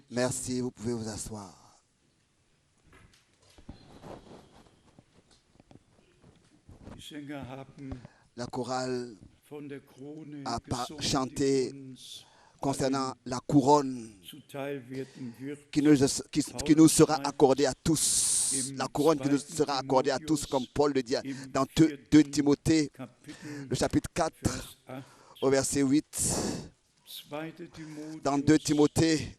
Merci, vous pouvez vous asseoir. La chorale a chanté concernant la couronne qui nous sera accordée à tous. La couronne qui nous sera accordée à tous, comme Paul le dit dans 2 Timothée, le chapitre 4, au verset 8. Dans 2 Timothée,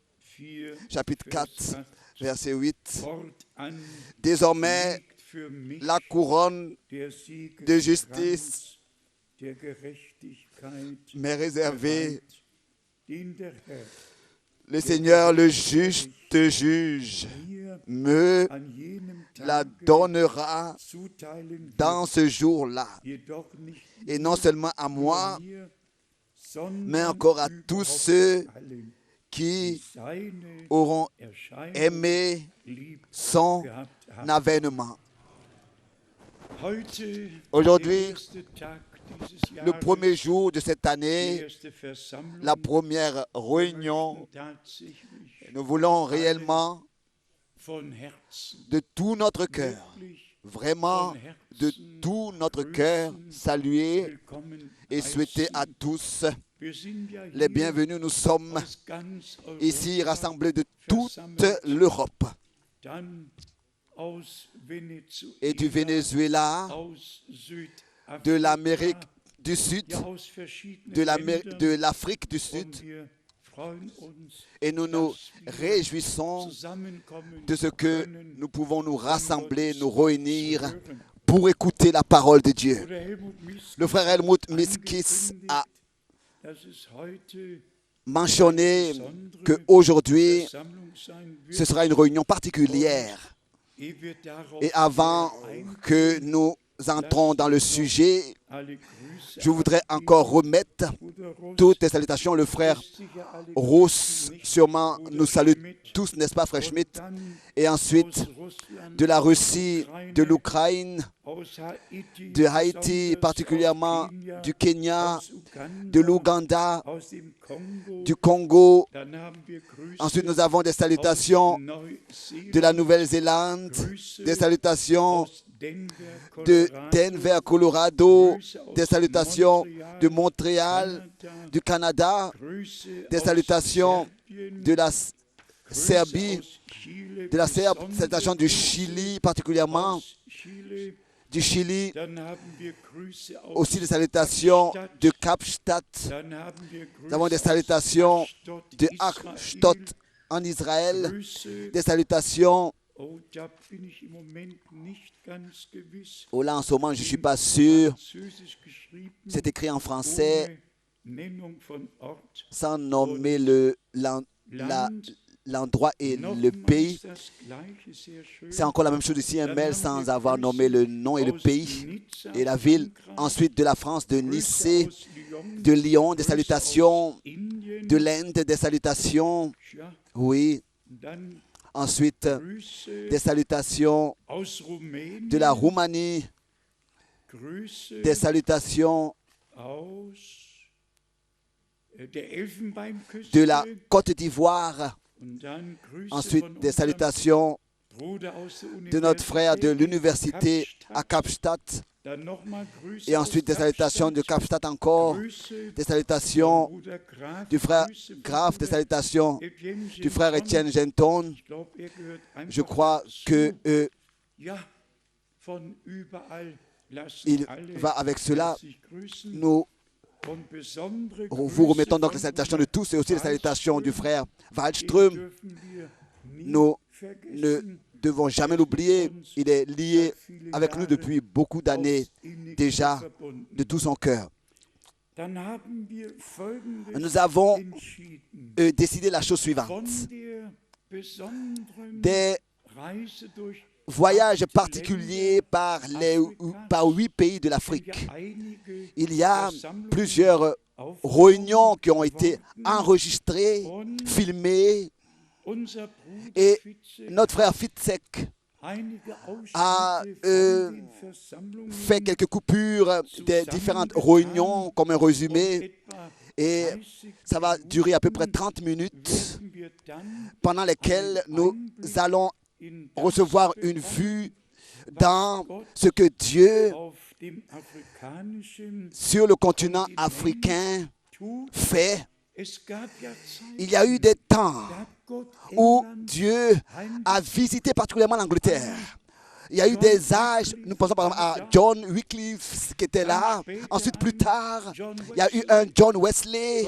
chapitre 4, verset 8. Désormais, la couronne de justice m'est réservée. Le Seigneur, le juste juge, me la donnera dans ce jour-là. Et non seulement à moi, mais encore à tous ceux qui auront aimé son avènement. Aujourd'hui, le premier jour de cette année, la première réunion, nous voulons réellement, de tout notre cœur, vraiment de tout notre cœur, saluer et souhaiter à tous les bienvenus. Nous sommes ici rassemblés de toute l'Europe et du Venezuela, de l'Amérique du Sud, de l'Afrique du Sud. Et nous nous réjouissons de ce que nous pouvons nous rassembler, nous réunir pour écouter la parole de Dieu. Le frère Helmut Miskis a mentionné qu'aujourd'hui, ce sera une réunion particulière. Et avant que nous entrons dans le sujet, je voudrais encore remettre toutes les salutations. Le frère Rousse sûrement nous salue tous, n'est-ce pas, frère Schmidt? Et ensuite, de la Russie, de l'Ukraine, de Haïti, particulièrement du Kenya, de l'Ouganda, du Congo. Ensuite, nous avons des salutations de la Nouvelle-Zélande, des salutations de Denver, Colorado, des salutations de Montréal, du Canada, des salutations de la Serbie, salutations du Chili particulièrement, du Chili, aussi des salutations de Kapstadt, nous avons des salutations de Ashdod en Israël, des salutations. Oh là, en ce moment, je ne suis pas sûr. C'est écrit en français, sans nommer l'endroit et le pays. C'est encore la même chose ici, un mail sans avoir nommé le nom et le pays et la ville. Ensuite, de la France, de Nice, de Lyon, des salutations, de l'Inde, des salutations. Oui. Ensuite, des salutations de la Roumanie, des salutations de la Côte d'Ivoire, ensuite des salutations de notre frère de l'université à Kapstadt, et ensuite des salutations de Kapstadt encore, des salutations du frère Graf, des salutations du frère Etienne Genton. Je crois que il va avec cela. Nous vous remettons donc les salutations de tous et aussi les salutations du frère Wallström. Nous ne devons jamais l'oublier. Il est lié avec nous depuis beaucoup d'années déjà, de tout son cœur. Nous avons décidé la chose suivante. Des voyages particuliers par 8 pays de l'Afrique. Il y a plusieurs réunions qui ont été enregistrées, filmées, et notre frère Fitzek a fait quelques coupures des différentes réunions comme un résumé. Et ça va durer à peu près 30 minutes, pendant lesquelles nous allons recevoir une vue dans ce que Dieu, sur le continent africain, fait. Il y a eu des temps où Dieu a visité particulièrement l'Angleterre. Il y a eu des âges, nous pensons par exemple à John Wycliffe qui était là. Ensuite, plus tard, il y a eu un John Wesley.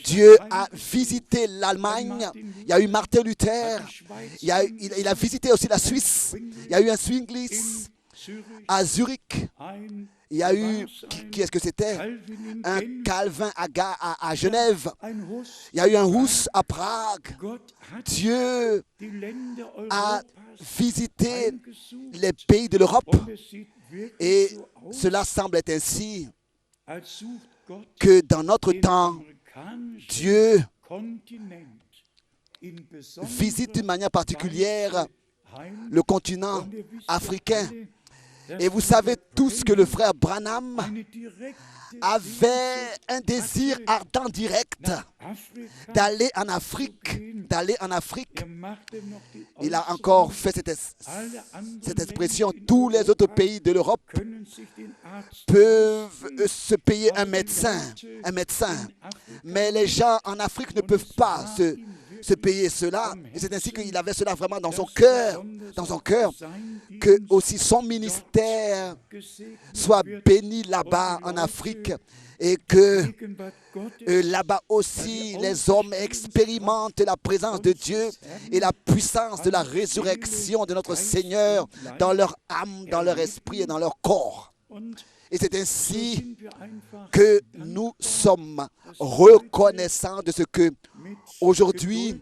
Dieu a visité l'Allemagne. Il y a eu Martin Luther. Il a visité aussi la Suisse. Il y a eu un Zwingli à Zurich. Il y a eu, qui est-ce que c'était? Un Calvin à Genève. Il y a eu un Hus à Prague. Dieu a visité les pays de l'Europe. Et cela semble être ainsi que dans notre temps, Dieu visite d'une manière particulière le continent africain. Et vous savez tous que le frère Branham avait un désir ardent direct d'aller en Afrique. Il a encore fait cette expression. Tous les autres pays de l'Europe peuvent se payer un médecin. Mais les gens en Afrique ne peuvent pas se payer cela. Et c'est ainsi qu'il avait cela vraiment dans son cœur, que aussi son ministère soit béni là-bas en Afrique et que là-bas aussi les hommes expérimentent la présence de Dieu et la puissance de la résurrection de notre Seigneur dans leur âme, dans leur esprit et dans leur corps. Et c'est ainsi que nous sommes reconnaissants de ce que aujourd'hui,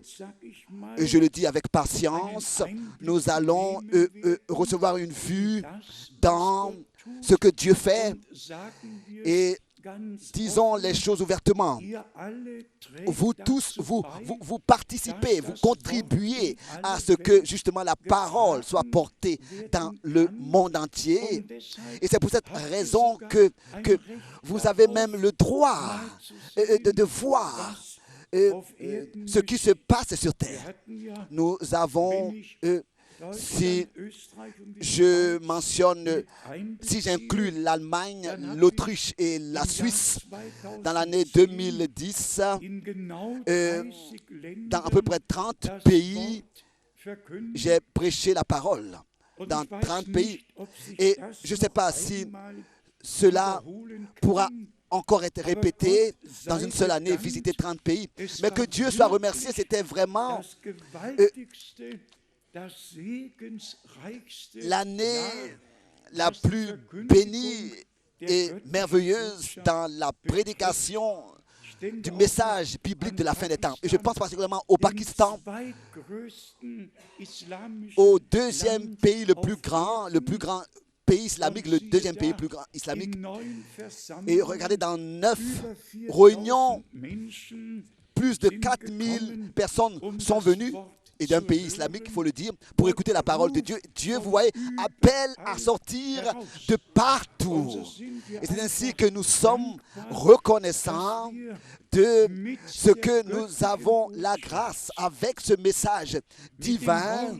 je le dis avec patience, nous allons recevoir une vue dans ce que Dieu fait et disons les choses ouvertement. Vous tous, vous participez, vous contribuez à ce que justement la parole soit portée dans le monde entier. Et c'est pour cette raison que vous avez même le droit de voir ce qui se passe sur terre. Nous avons... Si je mentionne, si j'inclus l'Allemagne, l'Autriche et la Suisse, dans l'année 2010, dans à peu près 30 pays, j'ai prêché la parole. Dans 30 pays. Et je ne sais pas si cela pourra encore être répété dans une seule année, visiter 30 pays. Mais que Dieu soit remercié, c'était vraiment... l'année la plus bénie et merveilleuse dans la prédication du message biblique de la fin des temps. Et je pense particulièrement au Pakistan, au deuxième pays le plus grand pays islamique, le deuxième pays plus grand islamique. Et regardez, dans 9 réunions, plus de 4000 personnes sont venues. Et d'un pays islamique, il faut le dire, pour écouter la parole de Dieu. Dieu, vous voyez, appelle à sortir de partout. Et c'est ainsi que nous sommes reconnaissants de ce que nous avons la grâce avec ce message divin,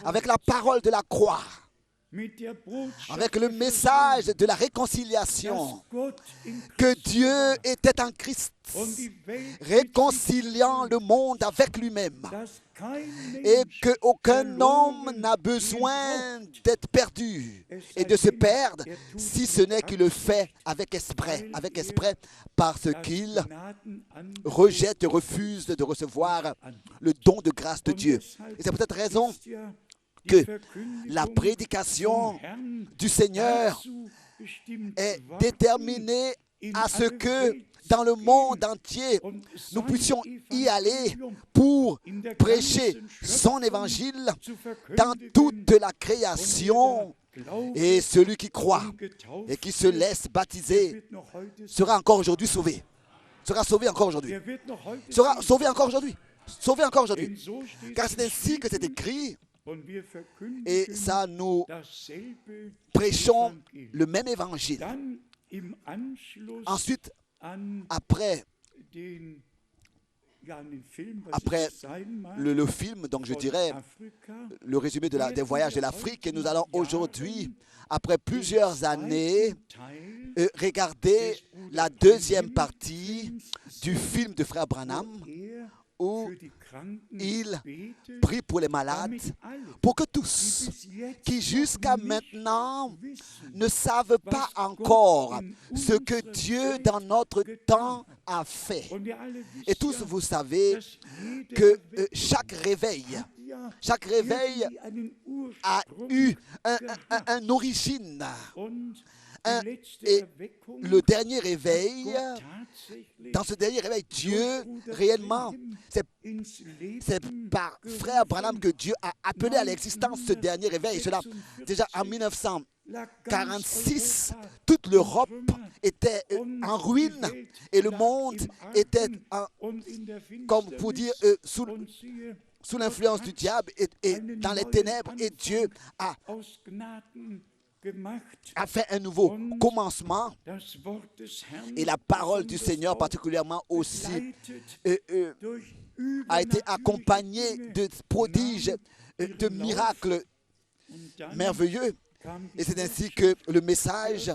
avec la parole de la croix, avec le message de la réconciliation, que Dieu était en Christ, réconciliant le monde avec lui-même, et qu'aucun homme n'a besoin d'être perdu et de se perdre, si ce n'est qu'il le fait avec esprit, parce qu'il rejette et refuse de recevoir le don de grâce de Dieu. Et c'est pour cette raison que la prédication du Seigneur est déterminée à ce que dans le monde entier, nous puissions y aller pour prêcher son évangile dans toute la création. Et celui qui croit et qui se laisse baptiser sera encore aujourd'hui sauvé. Sera sauvé encore aujourd'hui. Sera sauvé encore aujourd'hui. Sauvé encore aujourd'hui. Car c'est ainsi que c'est écrit. Et ça, nous prêchons le même évangile. Ensuite, après après le film, donc je dirais le résumé des voyages de l'Afrique. Et nous allons aujourd'hui, après plusieurs années, regarder la deuxième partie du film de Frère Branham, où il prie pour les malades, pour que tous qui jusqu'à maintenant ne savent pas encore ce que Dieu dans notre temps a fait. Et tous vous savez que chaque réveil a eu une origine. Et le dernier réveil, dans ce dernier réveil, Dieu réellement, c'est par Frère Branham que Dieu a appelé à l'existence ce dernier réveil. Cela, déjà en 1946, toute l'Europe était en ruine et le monde était, comme pour dire, sous l'influence du diable et dans les ténèbres. Et Dieu a fait un nouveau commencement, et la parole du Seigneur particulièrement aussi a été accompagnée de prodiges, de miracles merveilleux. Et c'est ainsi que le message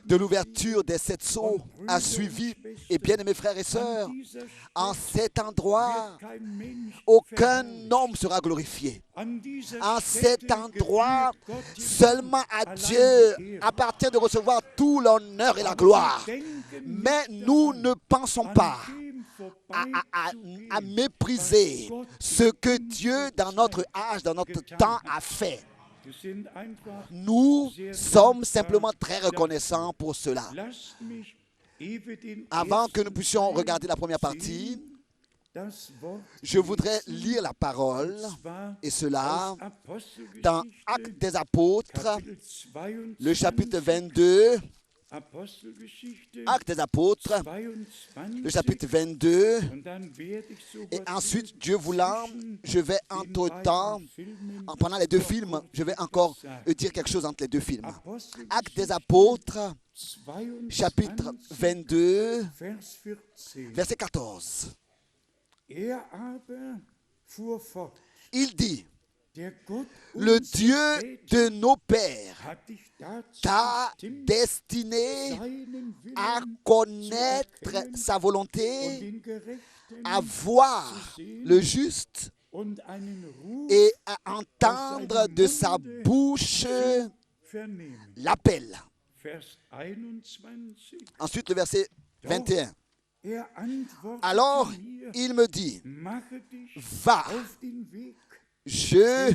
de l'ouverture des 7 sceaux a suivi. Et bien aimés frères et sœurs, en cet endroit, aucun homme sera glorifié. En cet endroit, seulement à Dieu appartient de recevoir tout l'honneur et la gloire. Mais nous ne pensons pas à mépriser ce que Dieu dans notre âge, dans notre temps a fait. Nous sommes simplement très reconnaissants pour cela. Avant que nous puissions regarder la première partie, je voudrais lire la parole, et cela dans Actes des Apôtres, le chapitre 22. Actes des Apôtres, le chapitre 22. Et ensuite, Dieu voulant, je vais entre-temps, pendant les deux films, je vais encore dire quelque chose entre les deux films. Actes des Apôtres, chapitre 22, verset 14. Il dit: le Dieu de nos pères t'a destiné à connaître sa volonté, à voir le juste et à entendre de sa bouche l'appel. Ensuite, le verset 21. Alors, il me dit: va, je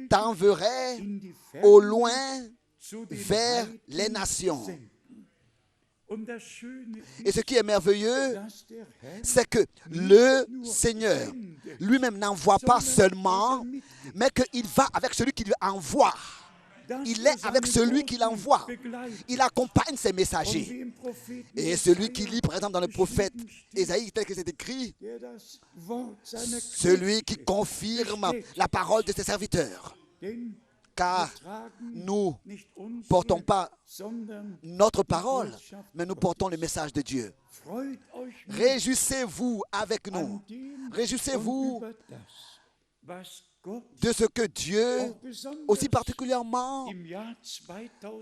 t'enverrai au loin vers les nations. Et ce qui est merveilleux, c'est que le Seigneur lui-même n'envoie pas seulement, mais qu'il va avec celui qui lui envoie. Il est avec celui qui l'envoie. Il accompagne ses messagers. Et celui qui lit, par exemple, dans le prophète Ésaïe, tel que c'est écrit, celui qui confirme la parole de ses serviteurs. Car nous ne portons pas notre parole, mais nous portons le message de Dieu. Réjouissez-vous avec nous. Réjouissez-vous de ce que Dieu, aussi particulièrement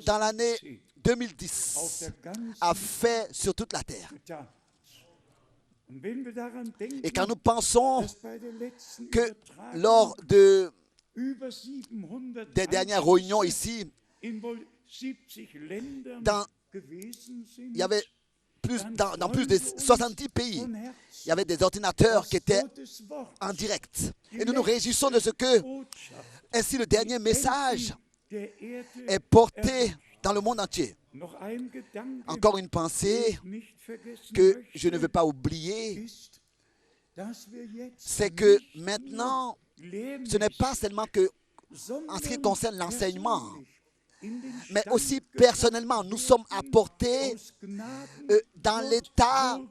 dans l'année 2010, a fait sur toute la terre. Et quand nous pensons que lors des dernières réunions ici, il y avait dans plus de 70 pays, il y avait des ordinateurs qui étaient en direct. Et nous nous réjouissons de ce que, ainsi le dernier message est porté dans le monde entier. Encore une pensée que je ne veux pas oublier, c'est que maintenant, ce n'est pas seulement que en ce qui concerne l'enseignement, mais aussi personnellement, nous sommes apportés dans l'état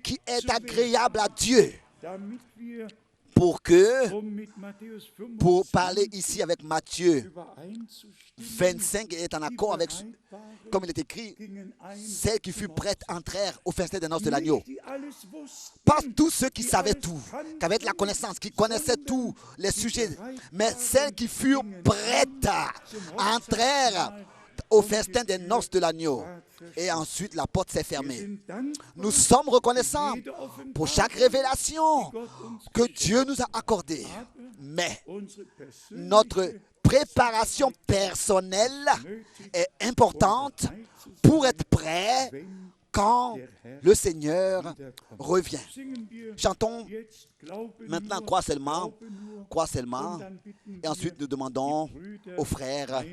qui est agréable à Dieu, pour parler ici avec Matthieu 25 est en accord avec, comme il est écrit, celles qui furent prêtes entrèrent au festin des noces de l'agneau. Pas tous ceux qui savaient tout, qui avaient de la connaissance, qui connaissaient tous les sujets, mais celles qui furent prêtes entrèrent au festin des noces de l'agneau. Et ensuite, la porte s'est fermée. Nous sommes reconnaissants pour chaque révélation que Dieu nous a accordée. Mais notre préparation personnelle est importante pour être prêt quand le Seigneur revient. Chantons maintenant, crois seulement, et ensuite nous demandons aux frères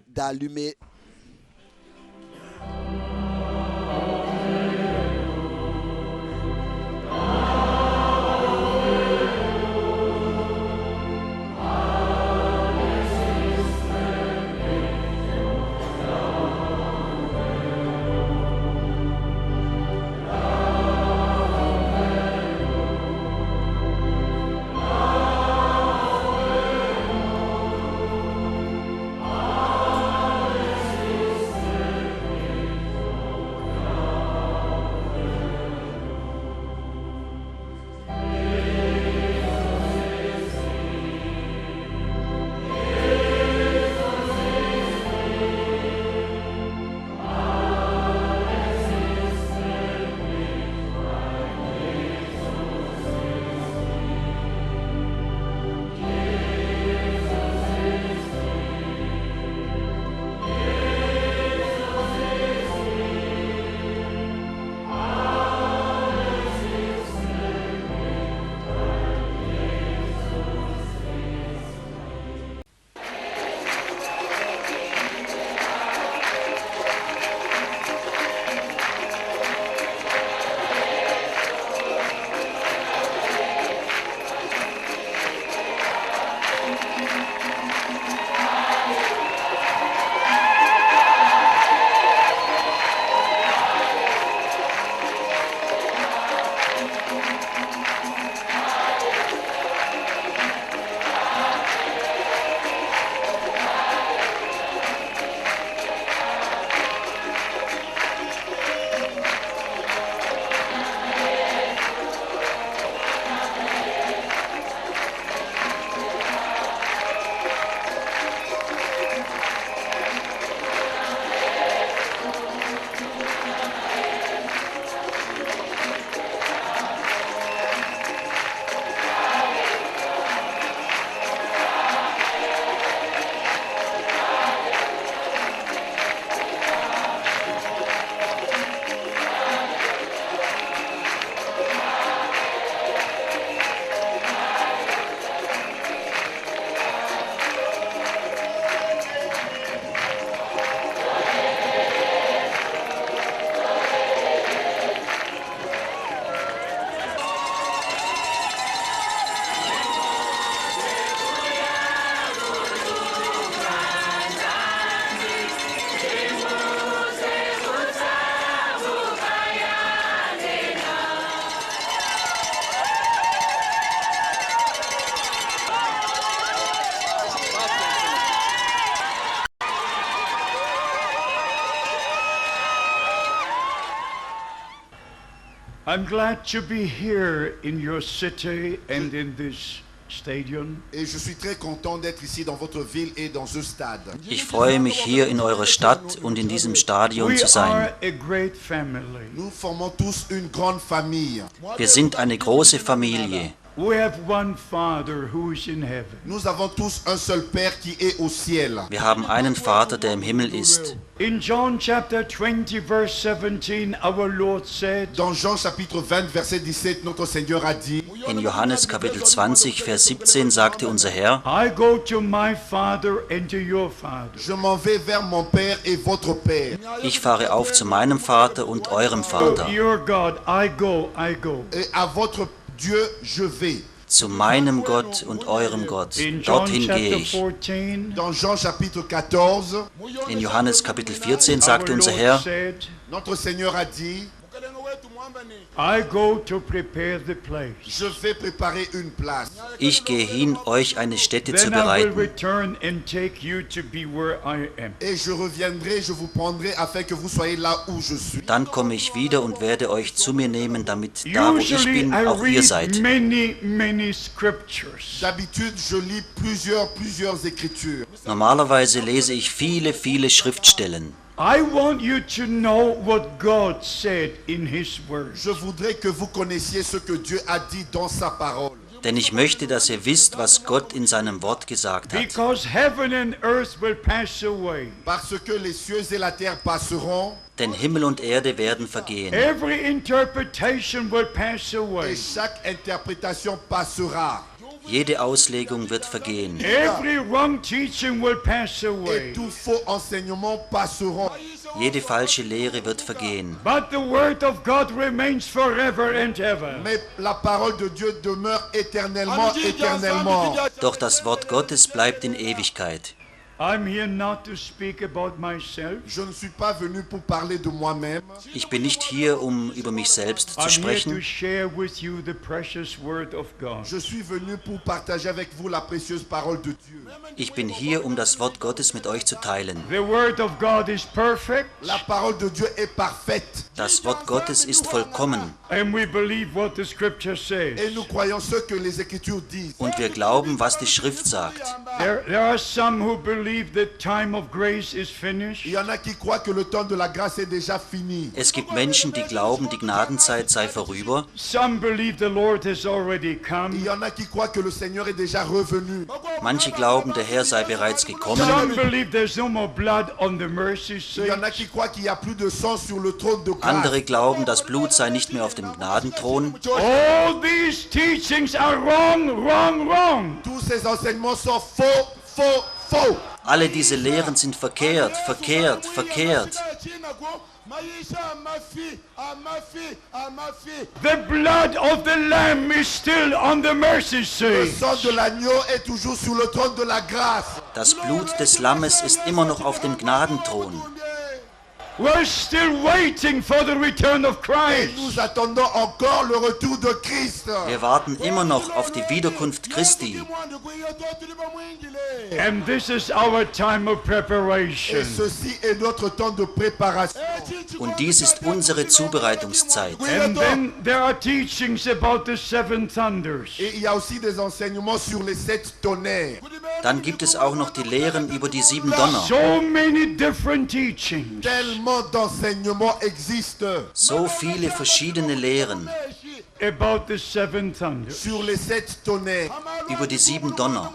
d'allumer. I'm glad to be here in your city and in this stadium. Et je suis très content d'être ici dans votre ville et dans ce stade. Ich freue mich, hier in eurer Stadt und in diesem Stadion zu sein. Nous formons tous une grande famille. Wir sind eine große Familie. Nous avons tous un seul Père qui est au ciel. Wir haben einen Vater, der im Himmel ist. In John chapter 20 verse 17 our Lord said, Dans Jean chapitre 20 verset 17 notre Seigneur a dit, in Johannes Kapitel 20 Vers 17 sagte unser Herr, I go to my Father and to your Father. Je m'en vais vers mon Père et votre Père. Ich fahre auf zu meinem Vater und eurem Vater. Your God, I go. Et à votre Dieu je vais. Zu meinem Gott und eurem Gott. Dorthin gehe ich. Dans Jean chapitre 14, in Johannes Kapitel 14 sagte unser Herr, notre Seigneur a dit, I go to prepare the place. Je vais préparer une place. Ich gehe hin, euch eine Stätte zu Then I will bereiten. return and take you to be where I am. Et je reviendrai, je vous prendrai afin que vous soyez là où je suis. Dann komme ich wieder und werde euch zu mir nehmen, damit da, wo ich Usually bin, I auch ihr read seid. many scriptures. D'habitude, je lis plusieurs écritures. Normalerweise lese ich viele Schriftstellen. I want you to know what God said in His Word. Je voudrais que vous connaissiez ce que Dieu a dit dans sa parole. Denn ich möchte, dass ihr wisst, was Gott in seinem Wort gesagt hat. Because heaven and earth will pass away. Parce que les cieux et la terre passeront Denn Himmel und Erde werden vergehen. Every interpretation will pass away. et chaque interprétation passera. Jede Auslegung wird vergehen. Every wrong teaching will pass Et away. tout faux enseignement passeront. Jede falsche Lehre wird vergehen. But the word of God remains forever and ever. Mais la parole de Dieu demeure éternellement, éternellement. Doch das Wort Gottes bleibt in Ewigkeit. I'm here not to speak about myself. Je ne suis pas venu pour parler de moi-même. Ich bin nicht hier, um über mich selbst zu I'm here to sprechen. share with you the precious word of God. Je suis venu pour partager avec vous la précieuse parole de Dieu. Ich bin hier, um das Wort Gottes mit euch zu teilen. The word of God is perfect, La parole de Dieu est parfaite. Das Wort Gottes ist vollkommen. and we believe what the scripture Et says. nous croyons ce que les Écritures disent. Und wir glauben, was die Schrift sagt. There are some who believe the time of grace is finished. Il y en a qui croient que le temps de la grâce est déjà fini. Es gibt Menschen, die glauben, die Gnadenzeit sei vorüber. Some believe the Lord has already Il come. y en a qui croient que le Seigneur est déjà revenu. Manche glauben, der Herr sei bereits gekommen. Some believe there's no more blood on the mercy Il y en seat. a qui croient qu'il n'y a plus de sang sur le trône de grâce. Andere glauben, das Blut sei nicht mehr auf dem Gnadenthron. All these teachings are wrong. Tous ces enseignements sont faux. Alle diese Lehren sind verkehrt. The blood of the Lamb is still on the mercy Le seat. sang de l'agneau est toujours sur le trône de la grâce. Das Blut des Lammes ist immer noch auf dem Gnadenthron. We're still waiting for the return of Et Christ. nous attendons encore le retour de Christ. Wir warten immer noch auf die Wiederkunft Christi. And this is our time of Et preparation. ceci est notre temps de préparation. Und dies ist unsere Zubereitungszeit. And then there are teachings about the seven thunders. Et il y a aussi des enseignements sur les 7 tonnerres. Dann gibt es auch noch die Lehren über die 7 Donner. So many different teachings. Tellement d'enseignements existent So viele verschiedene Lehren About the seven thunders. sur les 7 tonnerres. über die 7 Donner.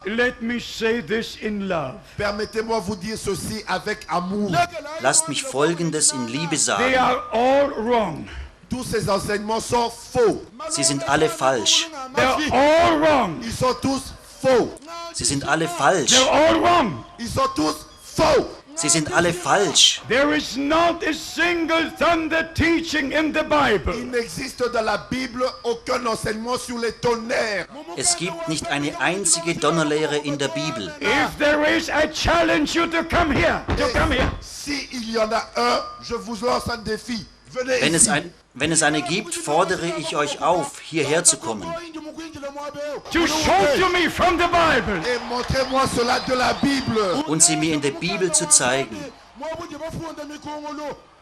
Let me say this in love. Permettez-moi vous dire ceci avec amour. Lasst mich Folgendes in Liebe They sagen. are all wrong. Tous ces enseignements sont faux. Sie sind alle falsch. They're all wrong. Ils sont tous faux. Sie sind alle falsch. They're all wrong. Ils sont tous faux. Sie sind alle falsch. There is not a single thunder teaching in the Il Bible. n'existe dans la Bible aucun enseignement sur les tonnerres. Es gibt nicht eine einzige Donnerlehre in der Bibel. If there is, I challenge you to come here. Si il y en a un, je vous lance un défi. Venez ici. Wenn es eine gibt, fordere ich euch auf, hierher zu kommen. To show to me from the Bible. Et montrez-moi cela de la Bible. Und sie mir in der Bibel zu zeigen.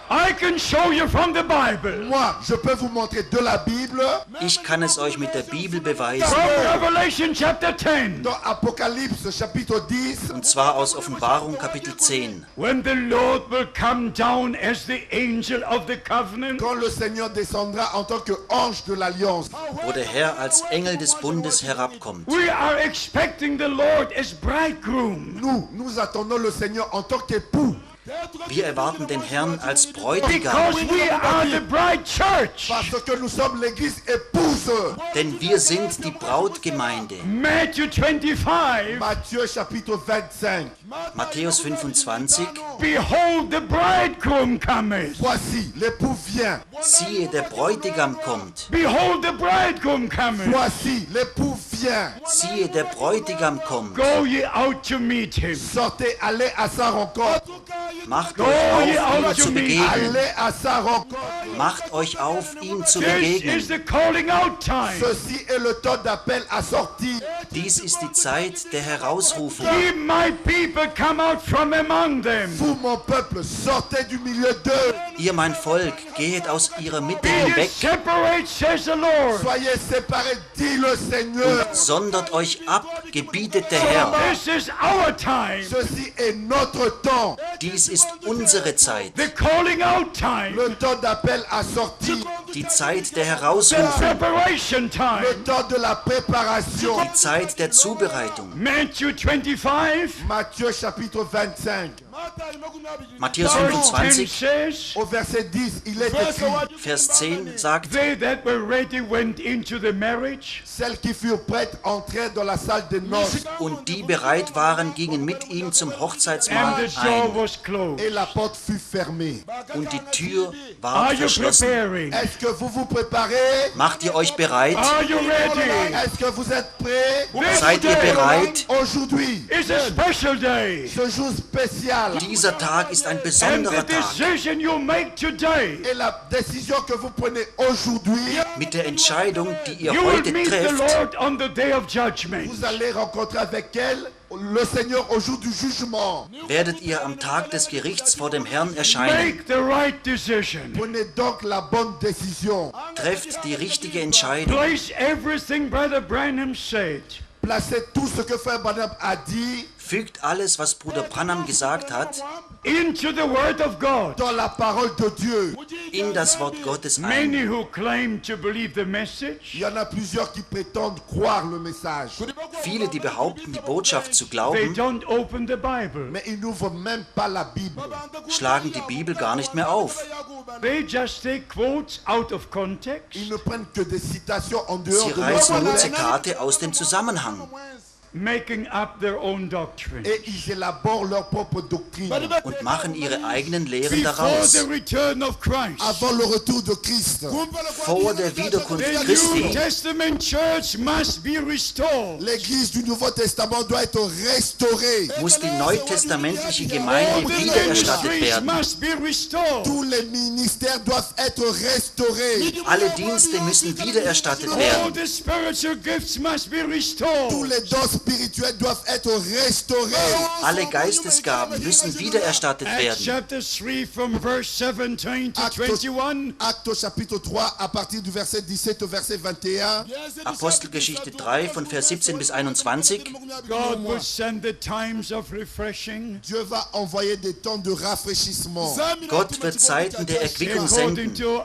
I can show you from the Bible. Moi, je peux vous montrer de la Bible Ich kann es euch mit der Bibel beweisen. From Revelation chapter 10. dans Apocalypse chapitre 10. Und zwar aus Offenbarung Kapitel 10. When the Lord will come down as the angel of the covenant. Quand le Seigneur descendra en tant que ange de l'alliance. Wo der Herr als Engel des Bundes herabkommt. We are expecting the Lord as bridegroom. Nous attendons le Seigneur en tant qu'époux. Wir erwarten den Herrn als Bräutigam, Because we are the bride church. Parce que nous sommes l'église épouse. denn wir sind die Brautgemeinde. Matthew 25. Matthieu chapitre 25. Matthäus 25. Behold, the bridegroom cometh. Voici, l'époux vient. Siehe, der Bräutigam kommt. Behold, the bridegroom cometh. Voici, l'époux vient. Siehe, der Bräutigam kommt. Go ye out to meet him. Sortez, allez à sa rencontre. Macht Go euch ye auf, ihm out to zu meet begegnen. Allez à sa rencontre. Macht euch auf, ihm zu This is begegnen. the calling out time. Ceci est le temps d'appel à sortir. Dies ist die Zeit der Herausrufung. Ye my people come out from among them. Vous, mon peuple, sortez du milieu d'eux. Ihr, mein Volk, gehet aus ihrer Mitte Be ye hinweg, separate, says the Lord. Soyez séparés, dit le Seigneur. sondert euch ab, gebietet der Herr. This is our time. Ceci est notre temps. Dies ist unsere Zeit, The calling out time. Le temps d'appel à sortir. die Zeit der The Herausrufung, preparation time. Le temps de la préparation. die Zeit der Zubereitung. Matthew 25, Matthieu chapitre 25. Matthäus verse 10 25, says, Au verset 10, il est écrit: Vers 10 sagt, they that were ready went into the marriage, celles qui furent prêtes entrèrent dans la salle des noces und die bereit waren, gingen mit ihm zum and Hochzeitsmahl the door ein, was closed. et la porte fut fermée. und die Tür Are war you verschlossen. preparing? Est-ce que vous vous préparez? Macht ihr euch bereit? Are you ready? Est-ce que vous êtes prêts? This Seid ihr day bereit? Aujourd'hui, is a special day. ce jour spécial, Dieser Tag ist ein And the besonderer Tag. decision you make today, et la décision que vous prenez aujourd'hui, Mit der Entscheidung, die ihr you will heute meet the trefft, Lord on the day of judgment. vous allez rencontrer avec elle le Seigneur au jour du jugement. werdet ihr am Tag des Gerichts vor dem Herrn erscheinen. Make the right decision. Prenez donc la bonne décision. Trefft die richtige Entscheidung. Place everything Brother Branham said Placez tout ce que Frère Branham a dit Fügt alles, was Bruder Branham gesagt hat, into the Word of God. dans la parole de Dieu. in das Wort Gottes Many ein. who claim to believe the message Il y en a plusieurs qui prétendent croire le message, Viele, die behaupten, die Botschaft zu they glauben, don't open the Bible. mais ils n'ouvrent même pas la Bible. schlagen die Bibel gar nicht mehr auf. They just take quotes out of context Ils ne prennent que des citations en dehors Sie de leur reißen nur contexte Zitate aus dem Zusammenhang making up their own doctrine. et ils élaborent leur propre doctrine. und machen ihre eigenen Lehren Before daraus. the return of Christ, Avant le retour de Christ, Vor der Wiederkunft the New Christi Testament church must be restored. l'Église du Nouveau Testament doit être restaurée. muss die neutestamentliche All Gemeinde the wiedererstattet ministries werden. must be restored. Tous les ministères doivent être restaurés. Alle Dienste müssen wiedererstattet All werden. the spiritual gifts must be Tous restored. les dons spirituels doivent être restaurés. Alle Geistesgaben müssen wiedererstattet Acts werden. chapter 3 from verse 17 to 21. Acte au chapitre 3 à partir du verset 17 au verset 21. Apostelgeschichte 3 von Vers 17 bis 21. God will send the times of refreshing Dieu va envoyer des temps de rafraîchissement. Gott wird Zeiten der Erquickung according senden.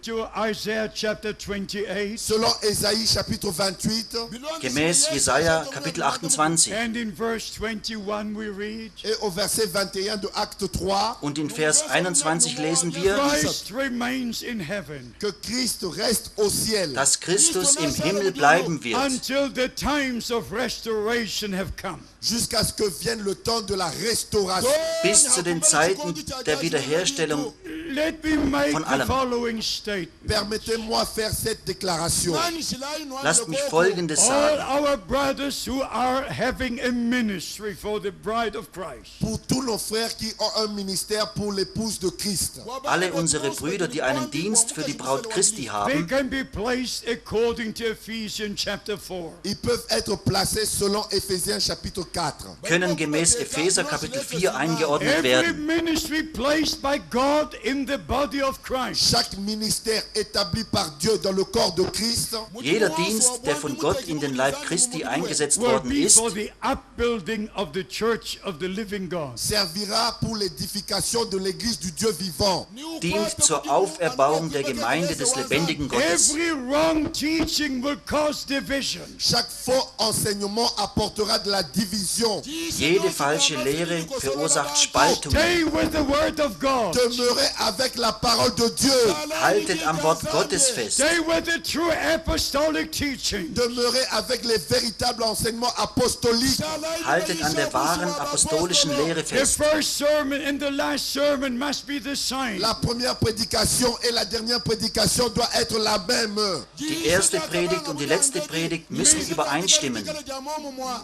to Isaiah chapter 28. Selon Ésaïe chapitre 28 Gemäß Jesaja Kapitel 28. And in verse 21 we read, et au verset 21 de Acte 3 Und in Vers 21 lesen wir, Christ remains in heaven que Christ reste au ciel dass Christus im Himmel bleiben wird, until the times of restoration have come. jusqu'à ce que vienne le temps de la restauration. bis zu den Zeiten der Wiederherstellung. Let me make Von the allem. following statement. Permettez-moi faire cette déclaration. Lasst mich Folgendes All sagen. our brothers who are having a ministry for the bride of Christ, Pour tous nos frères qui ont un ministère pour l'épouse de Christ, Alle unsere Brüder, die einen Dienst für die Braut Christi they haben, can be placed according to Ephesians chapter 4. ils peuvent être placés selon Éphésiens chapitre 4. können gemäß Epheser Kapitel 4 eingeordnet Every werden. ministry placed by God in the body of Christ Chaque ministère établi par Dieu dans le corps de Christ Jeder Dienst, der von Gott in den Leib Christi eingesetzt will worden be ist, for the upbuilding of the church of the living God. servira pour l'édification de l'église du Dieu vivant. dient zur Auferbauung der Gemeinde des lebendigen Gottes. Every wrong teaching will cause division. Chaque faux enseignement apportera de la division. Jede falsche Lehre verursacht Spaltungen. Stay with the word of God. Demeurez avec la parole de Dieu. Haltet am Wort Gottes fest. Stay with the true apostolic teaching. Demeurez avec les véritables enseignements apostoliques. Haltet an der wahren apostolischen Lehre The fest. first sermon and the last sermon must be the same. La première prédication et la dernière prédication doivent être la même. Die erste Predigt und die letzte Predigt müssen übereinstimmen.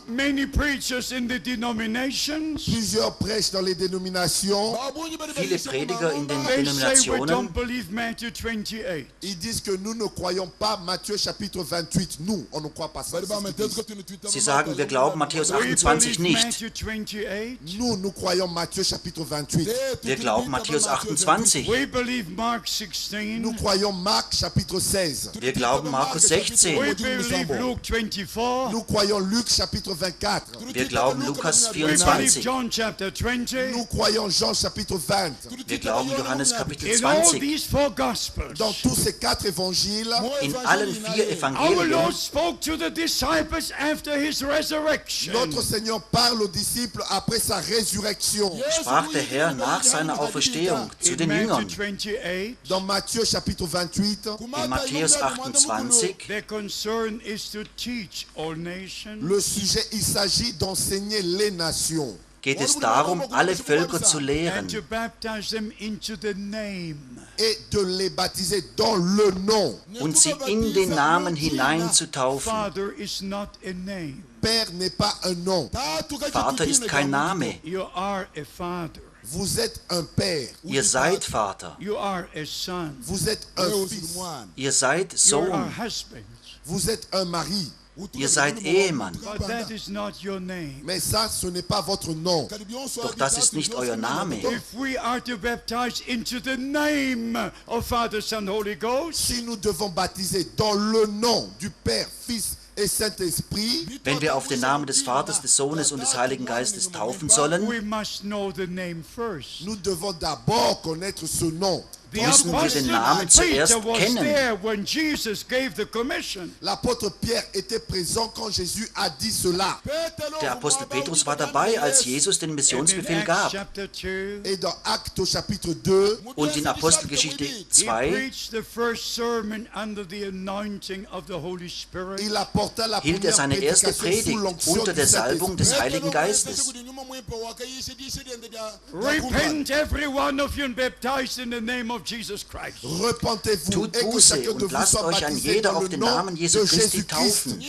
Many preachers in the denominations, Plusieurs prêchent dans les dénominations. Viele Prediger in den they say we Denominationen, don't believe Matthew 28. Ils disent que nous ne croyons pas Matthieu chapitre 28. Nous, on ne croit pas ça. sie sagen, wir glauben Matthäus We 28 believe nicht. Matthew 28. Nous croyons Matthieu chapitre 28. Wir glauben Matthäus 28. We believe Mark 16. Nous croyons Marc chapitre 16. Wir glauben Markus We 16. believe Luke 24. Nous croyons Luc chapitre 24. Wir glauben Lukas We believe 24. John chapter 20. Nous croyons Jean chapitre 20. Wir glauben Johannes Kapitel In all 20. these four gospels, Dans tous ces 4 évangiles, In allen 4 our Evangelien Lord spoke to the disciples after his resurrection. notre Seigneur parle aux disciples après sa résurrection. sprach der Herr nach seiner Auferstehung zu In den Matthew Jüngern. 28, Dans Matthieu chapitre 28, In Matthäus 28 their concern is to teach all nations. le sujet, il s'agit d'enseigner les nations geht es darum, alle Völker zu lehren And to baptize them into the name. et de les baptiser dans le nom. und sie in den Namen hineinzutaufen. Father is not a name. Père n'est pas un nom. Vater ist kein Name. You are a father. Vous êtes un père. Ihr seid Vater. You are a son. Vous êtes un fils. Ihr seid You are Sohn. husbands. Vous êtes un mari. Ihr seid Ehemann. But that is not your name. Mais ça, ce n'est pas votre nom. Doch das ist nicht euer Name. If we are to baptize into the name of Father, Son, Holy Ghost, Si nous devons baptiser dans le nom du Père, Fils et Saint-Esprit, Wenn wir auf den Namen des Vaters, des Sohnes und des Heiligen Geistes taufen sollen, we must know the name first. nous devons d'abord connaître ce nom. The müssen wir den Apostle Namen zuerst Peter was kennen. there when Jesus gave the commission. L'apôtre Pierre était présent quand Jésus a dit cela. der Apostel Petrus war dabei, als Jesus den And in Missionsbefehl Acts gab. chapter 2, Et dans Actes au chapitre 2, Und in Apostelgeschichte he 2 preached the first sermon under the anointing of the Holy Spirit. il apporta la hielt er première seine erste prédication sous Predigt l'onction unter du der Salbung des Saint-Esprit. Heiligen Geistes. Repent, every one of you, and baptized in the name of Jesus Christ. Repentez-vous Tut et que Buße chacun de und vous lasst soit euch ein baptisé jeder dans auf le den nom Namen de Jesu Christi Jésus-Christ. taufen.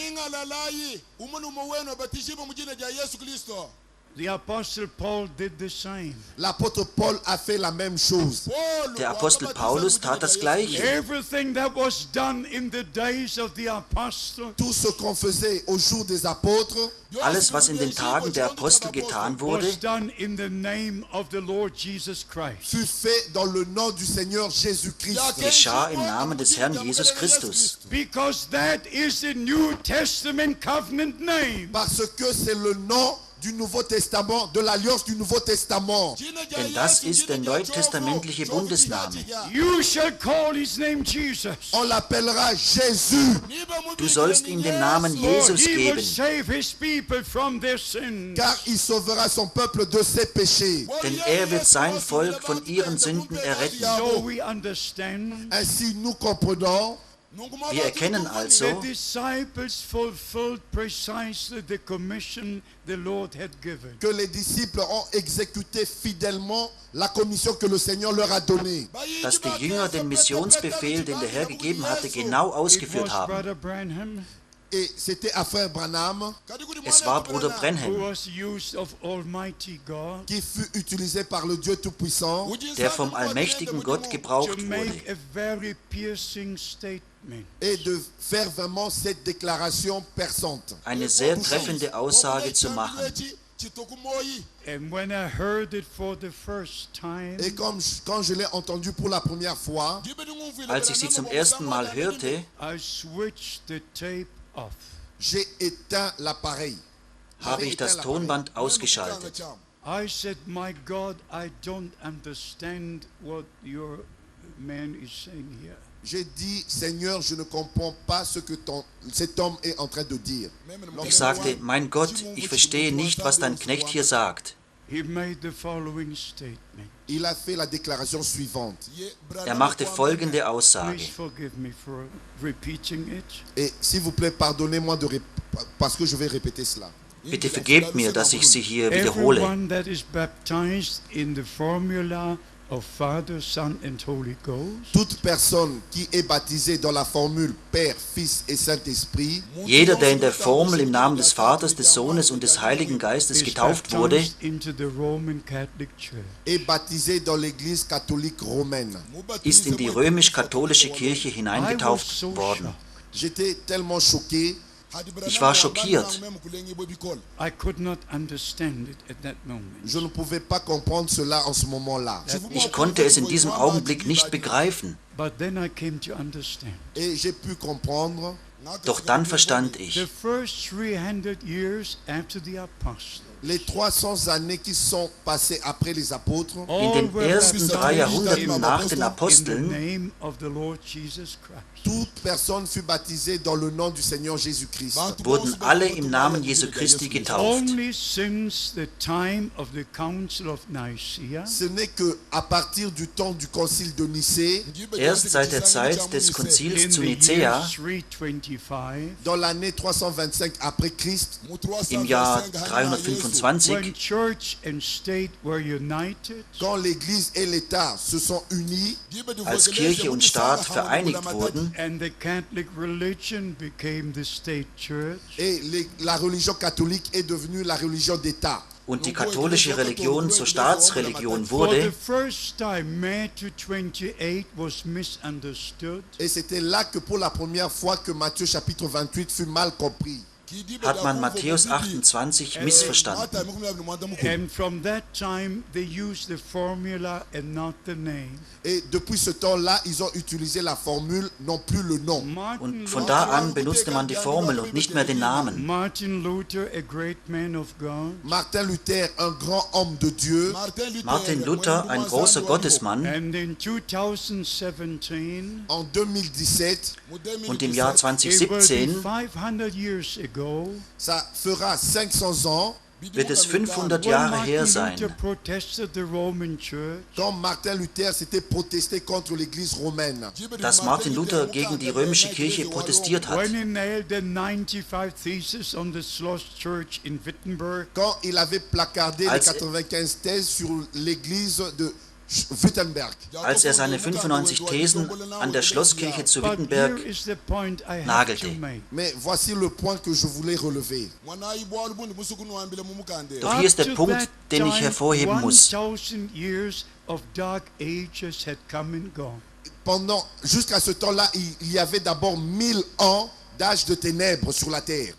The Apostle Paul did the same. L'apôtre Paul a fait la même chose. Der Apostel Paulus tat das Gleiche. Everything that was done in the days of the apostle Tout ce qu'on faisait au jour des apôtres Alles, was in den Tagen der Apostel getan wurde, was done in the name of the Lord Jesus Christ. fut fait dans le nom du Seigneur Jésus-Christ. geschah im Namen des Herrn Jesus Christus. Because that is the New Testament covenant name. Parce que c'est le nom du Nouveau Testament, de l'alliance du Nouveau Testament. Denn das ist der neutestamentliche Bundesname. You shall call his name Jesus. On l'appellera Jésus, Du sollst ihm den Namen For Jesus he will geben, save his people from their sins. car il sauvera son peuple de ses péchés. denn er wird sein Volk von ihren Sünden erretten. So we understand Ainsi, nous comprenons Wir erkennen the also, disciples fulfilled precisely the commission the Lord had given. que les disciples ont exécuté fidèlement la commission que le Seigneur leur a donnée. dass die Jünger den Missionsbefehl, den der Herr gegeben hatte, genau It ausgeführt was haben. Brother Branham Et c'était à frère Branham Es war Bruder who Branham, was used of Almighty God qui fut utilisé par le Dieu Tout-Puissant der vom allmächtigen Gott to gebraucht make wurde, a very piercing statement. et de faire vraiment cette déclaration perçante. eine sehr treffende Aussage zu machen. And when I heard it for the first time, Et quand je l'ai entendu pour la première fois, Als ich sie zum ersten Mal hörte, I switched the tape off. j'ai éteint l'appareil. habe ich das Tonband ausgeschaltet. I said, my God, I don't understand what your man is saying here. J'ai dit, Seigneur, je ne comprends pas ce que cet homme est en train de dire. Ich sagte, mein Gott, ich verstehe nicht, was dein Knecht hier sagt. he made the following statement. Il a fait la déclaration suivante. Er machte folgende Please Aussage. forgive me for repeating it. Et s'il vous plaît, pardonnez-moi parce que je vais répéter cela. Bitte vergebt mir, dass ich sie hier wiederhole. Everyone that is baptized in the formula of Father, Son and Holy Ghost Toute personne qui est baptisée dans la formule Père, Fils et Saint-Esprit Jeder, der in der Formel im Namen des Vaters, des Sohnes und des Heiligen Geistes is getauft wurde, baptized into the Roman Catholic Church. est baptisé dans l'Église catholique romaine. ist in die römisch-katholische Kirche I was hineingetauft so worden. shocked. J'étais tellement choqué. Ich war schockiert. I could not understand it at that moment. Je ne pouvais pas comprendre cela en ce moment-là. Ich konnte es in diesem Augenblick nicht begreifen. But then I came to understand. Et j'ai pu comprendre. Doch dann verstand The ich, first 300 years after the apostles, Les 300 années qui sont passées après les apôtres, in den ersten 3 Jahrhunderten nach den in the Aposteln name of the Lord Jesus Christ. toute personne fut baptisée dans le nom du Seigneur Jésus-Christ. wurden alle im Namen Jesu Christi getauft. Only since the time of the Council of Nicaea, Ce n'est que à partir du temps du concile de Nicée, Erst seit der Zeit des Konzils in zu the year Nicäa, 325, dans l'année 325 après Christ, im Jahr when 325, church and state were united, quand l'Église et l'État se sont unis, als Kirche und Staat vereinigt wurden and the Catholic religion became the state church, et la religion catholique est devenue la religion d'État. und die katholische Religion zur Staatsreligion for the wurde, first time Matthew 28 was misunderstood. Et c'était là que pour la première fois que Matthieu chapitre 28 fut mal compris. hat man Matthäus 28 missverstanden. And from that time they used the formula and not the name. Et depuis ce temps-là, ils ont utilisé la formule, non plus le nom. Und von da an benutzte man die Formel und nicht mehr den Namen. Martin Luther, a great man of God, Martin Luther, un grand homme de Dieu, Martin Luther, ein großer Gottesmann, and in 2017, en 2017, und im Jahr it will be 2017 500 years ago, ça fera 500 ans, wird es 500 when Jahre Martin her Luther sein, protested the Roman Church, quand Martin Luther s'était protesté contre l'Église romaine. dass Martin Luther gegen die römische Kirche protestiert hat. when he nailed the 95 Theses on the Schloss Church in Wittenberg, Quand il avait placardé les Als- 95 thèses sur l'Église de Wittenberg. Als er seine 95 Thesen an der Schlosskirche zu but here Wittenberg is the point I have nagelte. to make. Mais voici le point que je voulais relever. Doch hier ist der Up to Punkt, that den ich time, hervorheben muss. 1000 years of dark ages had come and gone. Jusqu'à ce temps-là, il y avait d'abord 1000 ans d'âge de ténèbres sur la terre.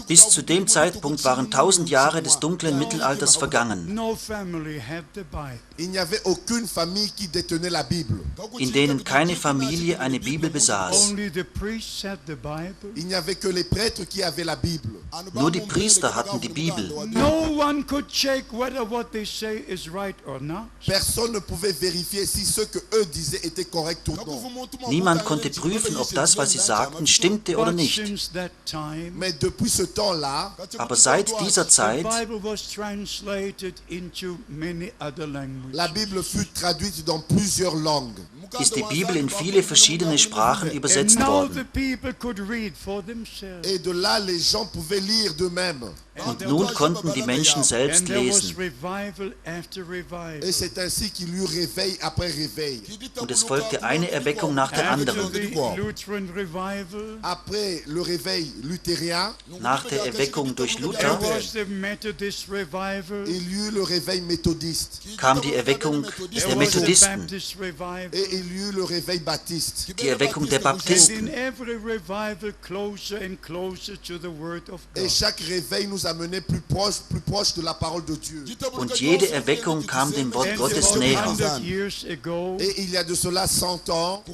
Bis zu dem Zeitpunkt waren 1000 Jahre des dunklen Mittelalters vergangen, No family had the Bible. Il n'y avait aucune famille qui détenait la Bible. in denen keine Familie eine Bibel besaß. Only the priests had the Bible. Il n'y avait que les prêtres qui avaient la Bible. Nur die Priester hatten die Bibel. No one could check whether what they say is right or not. Personne ne pouvait vérifier si ce que eux disaient était correct ou non. Niemand konnte prüfen, ob das, was sie sagten, stimmte oder But nicht. since that time, Mais depuis ce temps-là, Aber seit dieser the Zeit Bible was translated into many other languages. la Bible fut traduite dans plusieurs langues. ist die Bibel in viele verschiedene Sprachen And übersetzt now the worden. people could read for themselves. Et de là, les gens pouvaient lire d'eux-mêmes. Und nun konnten die Menschen selbst And there was lesen. revival after revival. Et c'est ainsi qu'il y eut réveil après réveil. Und es folgte eine Erweckung nach der After anderen. the Lutheran revival, Après le réveil luthérien, Nach der Erweckung durch there Luther was the Methodist revival, il y eut le réveil méthodiste. kam die Erweckung der there was the Methodisten, Baptist revival. Et il y eut le réveil baptiste. die Erweckung der And Baptisten. in every revival, closer and closer to the Word of Et God. chaque réveil nous amenait plus proche de la parole de Dieu. Und jede Erweckung kam dem Wort And Gottes about näher. 100 years ago, Et il y a de cela 100 ans,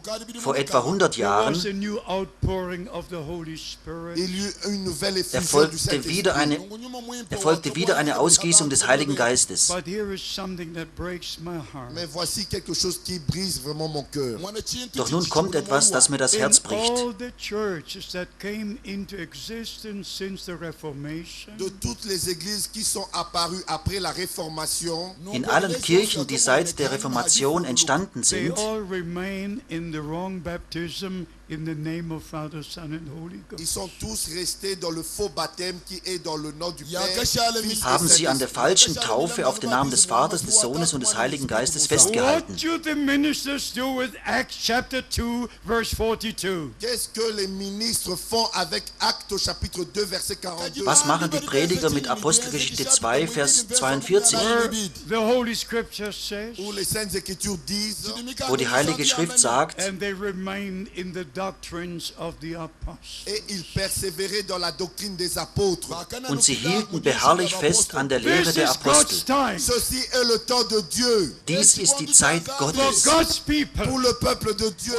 Vor etwa 100 there was Jahren a new outpouring of the Holy Spirit. il y eut une nouvelle effusion du erfolgte wieder eine Ausgießung des Heiligen Geistes. But here is something that breaks my heart. Mais voici quelque chose qui brise vraiment mon mon cœur. Doch nun kommt etwas, das mir das Herz In bricht. all the churches that came into existence since the Reformation, De toutes les églises qui sont apparues après la Réformation, In allen Kirchen, die seit der Reformation entstanden they sind, all remain in the wrong baptism in the name of Father, Son and Holy ils Ghost. sont tous restés dans le faux baptême qui est dans le nom du Père, Fils et haben sie an der Saint-Esprit. falschen Taufe auf den Namen des Vaters, des Sohnes und des Heiligen Geistes festgehalten. What do the ministers do with Acts chapter 2, verse 42? Qu'est-ce que les ministres font avec Actes au chapitre 2, verset 42? Was machen die Prediger mit Apostelgeschichte 2, Vers 42, Where the Holy Scripture says, Où les Saintes Écritures disent, wo die Heilige Schrift sagt, and they remain in the doctrines of the apostles. et ils persévéraient dans la doctrine des apôtres. und sie hielten beharrlich fest an der Lehre This der is God's Apostel. time Ceci est le temps de Dieu, Dies ist die Zeit for Gottes, God's pour people le peuple de Dieu,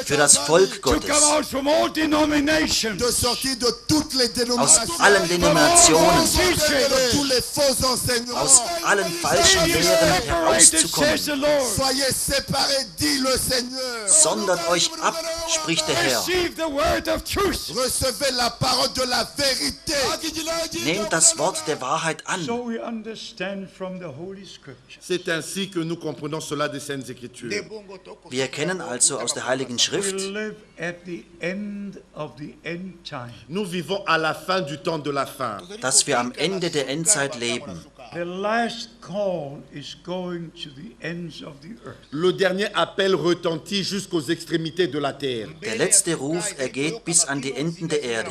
für das Volk to come Gottes, out from all denominations, de sortir de toutes les aus dénominations, allen Denominationen, de tous les faux enseignements. aus allen falschen Be Lehren separated, says the herauszukommen. Lord. Soyez séparés, dit le Seigneur. Sondert euch ab, spricht der Herr. Receive the word of truth. Recevez la parole de la vérité. Nehmt das Wort der Wahrheit an. So we understand from the Holy Scripture. C'est ainsi que nous comprenons cela des Saintes Écritures. Wir erkennen also aus der Heiligen We Schrift, live at the end of the end time. Nous vivons à la fin du temps de la fin. dass wir am Ende der Endzeit leben. The last call is going to the ends of the earth. Le dernier appel retentit jusqu'aux extrémités de la terre. Der letzte Ruf ergeht bis an die Enden der Erde.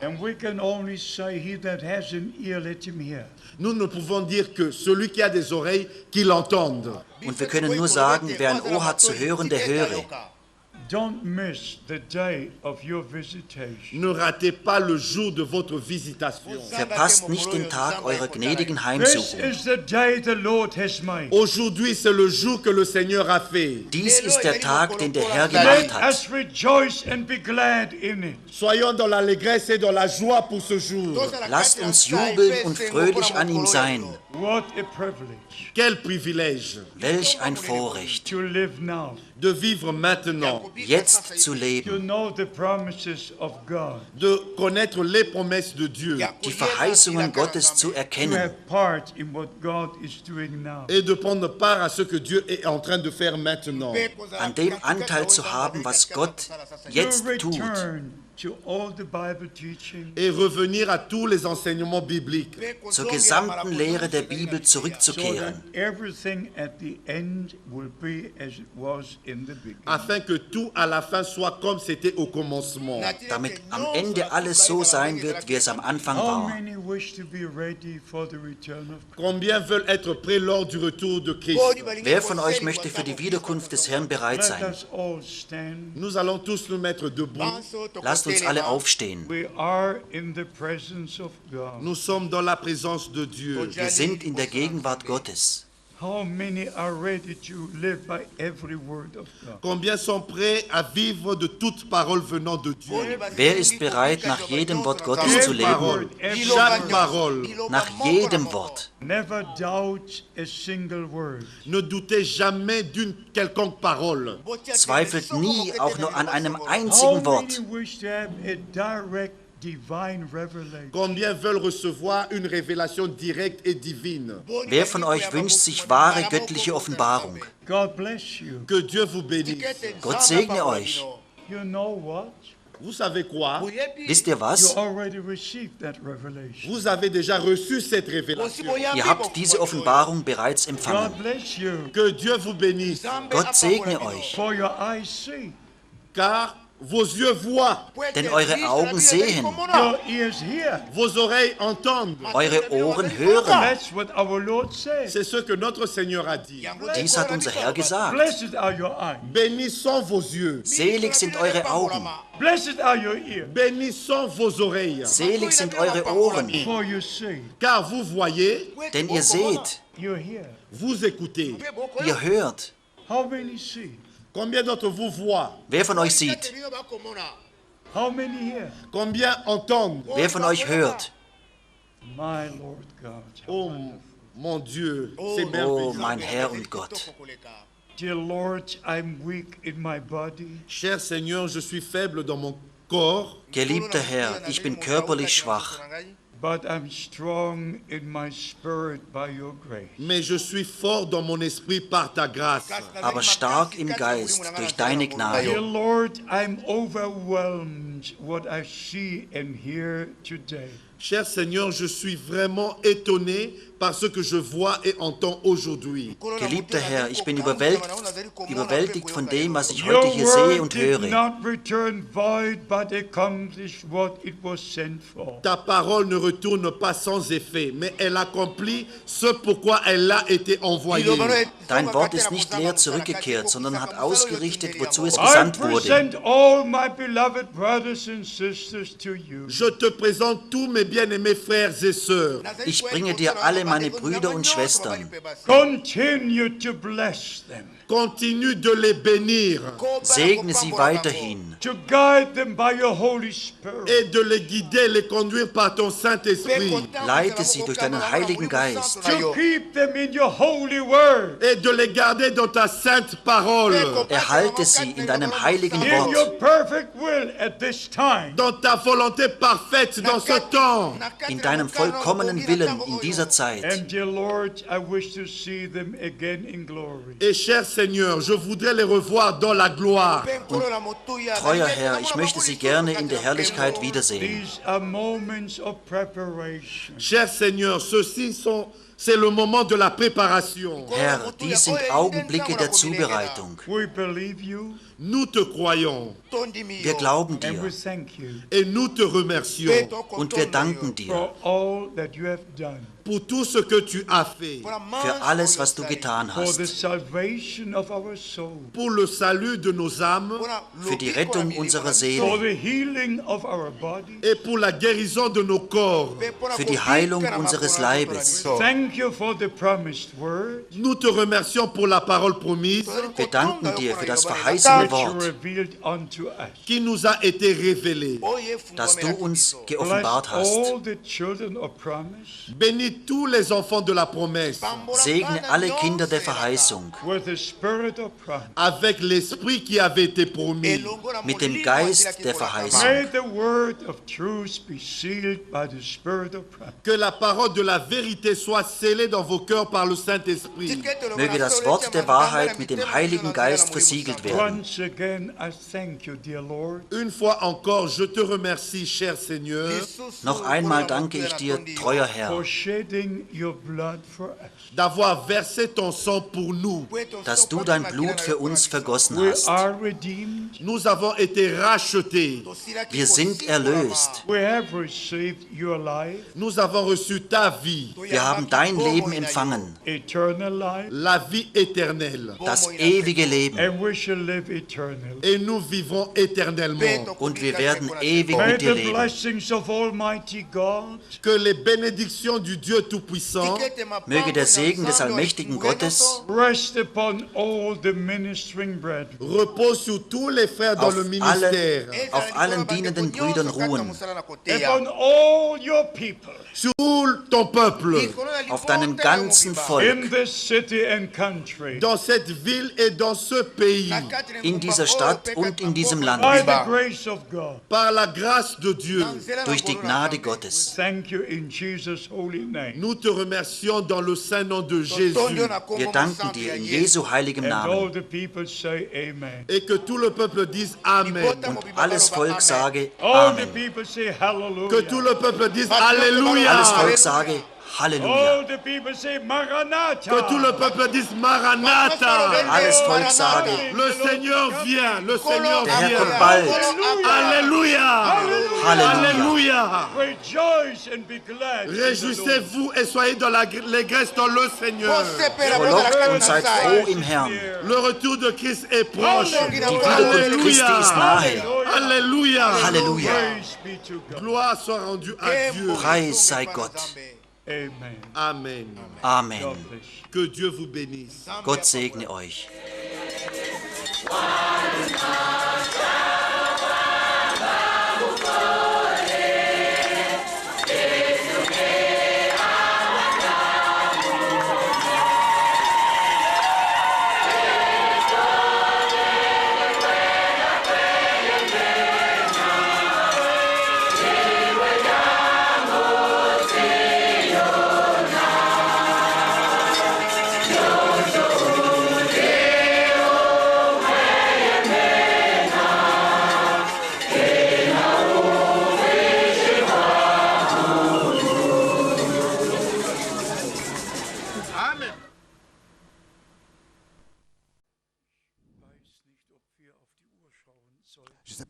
And we can only say, he that has an ear, let him hear. Nous ne pouvons dire que celui qui a des oreilles, qu'il entende. Und wir können nur sagen, wer ein Ohr hat zu hören, der höre. Don't miss the day of your visitation. Ne ratez pas le jour de votre visitation. Verpasst nicht den Tag eurer gnädigen This Heimsuchung. is the day the Lord has made. Aujourd'hui, c'est le jour que le Seigneur a fait. Dies ist der Tag, den der Herr Let gemacht hat. us rejoice and be glad in it. Soyons dans l'allégresse et dans la joie pour ce jour. Lasst uns jubeln und fröhlich an ihm sein. What a privilege Quel privilège Welch ein Vorrecht, to live now, de vivre maintenant, jetzt zu to leben, know the promises of God, de connaître les promesses de Dieu die Verheißungen Gottes zu to erkennen have part in what God is doing now. et de prendre part à ce que Dieu est en train de faire maintenant. an dem Anteil zu haben, was Gott jetzt To tut. return to all the Bible teaching, Et revenir à tous les enseignements bibliques, Zur gesamten Lehre der Bibel so zurückzukehren, that everything at the end will be as it was in the beginning. afin que tout à la fin soit comme c'était au commencement. damit am Ende alles so sein wird, wie es am Anfang How war. many wish to be ready for the return of Christ? Combien veulent être prêts lors du retour de Christ? Wer von euch möchte für die Wiederkunft des Herrn bereit Let sein? us all stand. Nous allons tous nous mettre debout. Lasst uns alle aufstehen. We are in the presence of God. Nous sommes dans la présence de Dieu. Wir sind in der Gegenwart Gottes. How many are ready to live by every word of God? Combien sont prêts à vivre de toute parole venant de Dieu? Wer ist bereit, nach jedem Wort Gottes zu Chaque leben? parole, chaque parole. Nach jedem Wort. Never doubt a single word. Ne doutez jamais d'une quelconque parole. Zweifelt nie auch nur an einem How einzigen many Wort. wish to have a direct divine revelation? Combien veulent recevoir une révélation directe et divine? Wer von euch wünscht sich wahre göttliche Offenbarung? God bless you. Que Dieu vous bénisse. Gott segne euch. You know what? Vous savez quoi? Wisst ihr You was? already received that revelation. Vous avez déjà reçu cette révélation. Ihr habt diese Offenbarung bereits empfangen. God bless you. Que Dieu vous bénisse. Gott segne euch, For your eyes see, Car vos yeux voient, denn eure Augen sehen, your ears hear. vos oreilles entendent. eure Ohren hören. That's what our Lord says. C'est ce que notre Seigneur a dit. Dies hat unser Herr gesagt. Blessed are your eyes. Bénis sont vos yeux. Selig sind eure Augen, Blessed are your ears. Bénis sont vos oreilles. selig sind eure Ohren, For you see, Car vous voyez, denn ihr seht, you hear. vous écoutez. ihr hört. How many see? Combien d'entre vous voient? Wer von euch sieht? How many hear? Combien entendent? Wer von euch hört? My Lord God. Oh mon Dieu, c'est Oh, merveilleux. mein Herr und Gott. Dear Lord, I'm weak in my body, Cher Seigneur, je suis faible dans mon corps, Geliebter Herr, ich bin körperlich schwach, but I'm strong in my spirit by your grace. mais je suis fort dans mon esprit par ta grâce. aber stark im Geist durch deine Dear Gnade. Lord, I'm overwhelmed what I see and hear today. Cher Seigneur, je suis vraiment étonné par ce que je vois et entends aujourd'hui. Geliebter Herr, ich bin überwältigt von dem, was ich Your heute hier sehe word und did höre. not return void, but accomplished what it was sent for. Ta parole ne retourne pas sans effet, mais elle accomplit ce pourquoi elle a été envoyée. Dein Wort ist nicht leer zurückgekehrt, sondern hat ausgerichtet, wozu es I gesandt wurde. present all my beloved brothers and sisters to you. Je te présente tous mes bien-aimés frères et sœurs. Ich bringe dir alle meine Brüder und Schwestern. Continue to bless them, Continue de les bénir Segne sie weiterhin to guide them by your Holy Spirit. et de les guider, les conduire par ton Saint-Esprit Leite sie durch deinen Heiligen Geist. To keep them in your holy word, et de les garder dans ta sainte parole, Erhalte sie in deinem heiligen in your Wort, perfect will at this time. dans ta volonté parfaite dans ce temps. in deinem vollkommenen Willen in dieser Zeit. And dear Lord, I wish to see them again in glory. Et cher Seigneur, je voudrais les revoir dans la gloire. Treuer Herr, ich möchte sie gerne in der Herrlichkeit wiedersehen. These are moments of preparation. Cher Seigneur, c'est le moment de la préparation. Herr, dies sind Augenblicke der Zubereitung. We believe you Nous te croyons Wir glauben and we dir thank you et nous te remercions und wir danken dir for all that you have done, pour tout ce que tu as fait, für alles, was du getan for the hast, salvation of our soul, pour le salut de nos âmes für die Rettung unserer for Seele, the healing of our body. et pour la guérison de nos corps. für die Heilung unseres Leibes. Thank you for the promised word Nous te remercions pour la parole promise Wir danken dir für das verheißene that you Wort, revealed unto us. qui nous a été révélée. das du uns Bless geoffenbart hast. all the children of promise Bénis tous les enfants de la promesse Segne alle Kinder der Verheißung with the spirit of promise. avec l'esprit qui avait été promis. mit dem Geist der May Verheißung. the word of truth be sealed by the spirit of promise. Que la parole de la vérité soit scellée dans vos cœurs par le Saint-Esprit. Möge das Wort der Wahrheit mit dem Heiligen Geist versiegelt werden. Once again, I thank you, dear Lord, Une fois encore, je te remercie, cher Seigneur, Noch einmal danke ich dir, treuer Herr, for shedding your blood for us. d'avoir versé ton sang pour nous. dass du dein Blut für uns vergossen We hast. are redeemed. Nous avons été rachetés. Wir sind erlöst. We have received your life, Nous avons reçu ta vie, Wir haben dein Leben empfangen, eternal life, la vie éternelle. das ewige Leben. and we shall live eternally. Et nous vivrons éternellement. Und wir werden ewig May mit dir the leben. blessings of Almighty God Que les bénédictions du Dieu Tout-Puissant Möge der Segen des allmächtigen Gottes rest upon all the ministering brethren. reposent sur tous les frères dans auf le ministère, auf allen dienenden Brüdern ruhen, Upon all your people sur tout ton peuple, auf deinem ganzen in Volk, this city and country. dans cette ville et dans ce pays, in dieser Stadt und in diesem Land, By the grace of God. par la grâce de Dieu. durch die Gnade Gottes. Thank you in Jesus' holy name. Nous te remercions dans le saint nom de Jésus Wir danken dir in Jesu heiligem And all Namen. the people say amen. et que tout le peuple dise Amen. Und alles Volk sage All the Amen. people say Que hallelujah. tout le peuple dise Alléluia. Alles Volk sage Halleluja. All the people say Maranatha. Que tout le peuple dise Maranatha. Alles Volk sage, Le Seigneur vient, le Seigneur der Herr vient. kommt bald. Alléluia. Halleluja. Alléluia. Rejoice and be glad. in the Lord. Réjouissez-vous et soyez dans l'allégresse dans le Seigneur. Frohlockt und seid froh im Herrn. Le retour de Christ est proche. Die Wiederkunft Christi ist nahe. Alléluia. Halleluja. Praise be to God. Gloire soit rendue à Dieu. Preis sei Gott. Amen. Amen. Amen. God bless you. Que Dieu vous bénisse. Gott segne euch.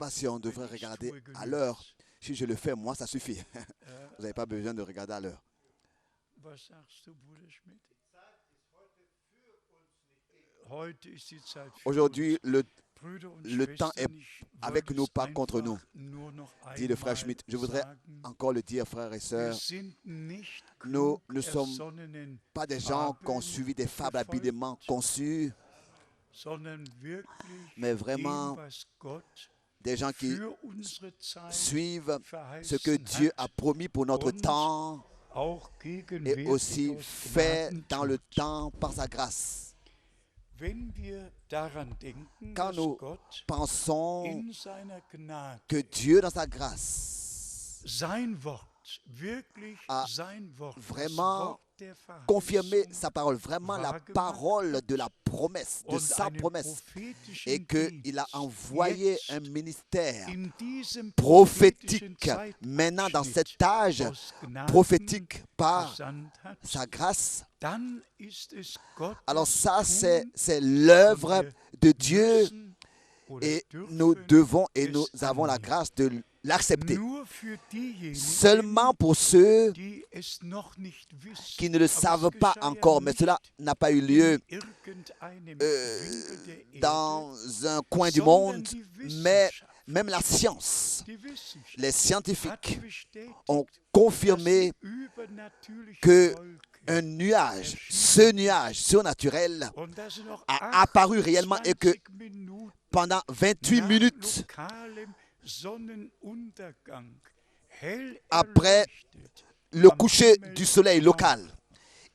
pas si on devrait regarder à l'heure. Si je le fais, moi, ça suffit. Vous n'avez pas besoin de regarder à l'heure. Was sagst du, Bruder Schmidt? Heute ist die Zeit für Aujourd'hui, uns. Brüder und le temps est Schwestern, ich avec wollte nous, es pas contre nous, einfach nur noch dit le frère einmal Schmidt. Je voudrais sagen, encore le dire, frères et wir sœurs. sind nicht Nous klug ne sommes ersonnenen pas des gens qui ont Fabeln suivi des fables gefolgt, habilement conçues, sondern wirklich mais vraiment dem, was Gott des gens qui für unsere Zeit suivent ce que verheißen Dieu hat a promis pour notre und temps auch et gegenwärtig aussi aus fait Gnaden dans le tut. temps par sa grâce. Wenn wir daran denken, Quand dass nous Gott pensons in seiner Gnade que Dieu, dans sa grâce, sein Wort, wirklich a sein Wort, vraiment das Wort der confirmer Verheißung sa parole, vraiment la parole de la promesse, de und sa einen promesse, et prophetischen qu'il a Dienst envoyé jetzt un ministère in diesem prophetischen prophétique maintenant dans Zeitabschnitt cet âge aus Gnaden prophétique par gesandt hat, sa grâce. dann ist es Gottes Alors ça, Tun c'est l'œuvre und wir de Dieu müssen oder et dürfen nous devons et es nous avons la annehmen. grâce de l'accepter. Nur für diejenigen, Seulement pour ceux die es noch nicht wissen, qui ne le aber es savent pas geschah ja encore, mais nicht cela n'a pas eu lieu in irgendeinem Winkel der Erde, dans un coin du sondern monde, die mais Wissenschaft, même la science, die Wissenschaft les hat scientifiques bestätigt, ont dass confirmé die übernatürliche que Wolke un nuage, ce nuage surnaturel, und dass sie noch a apparu réellement et que 28 Minuten pendant 28 nach minutes lokalem Sonnenuntergang hell après erleuchtet le am coucher Himmel du soleil local,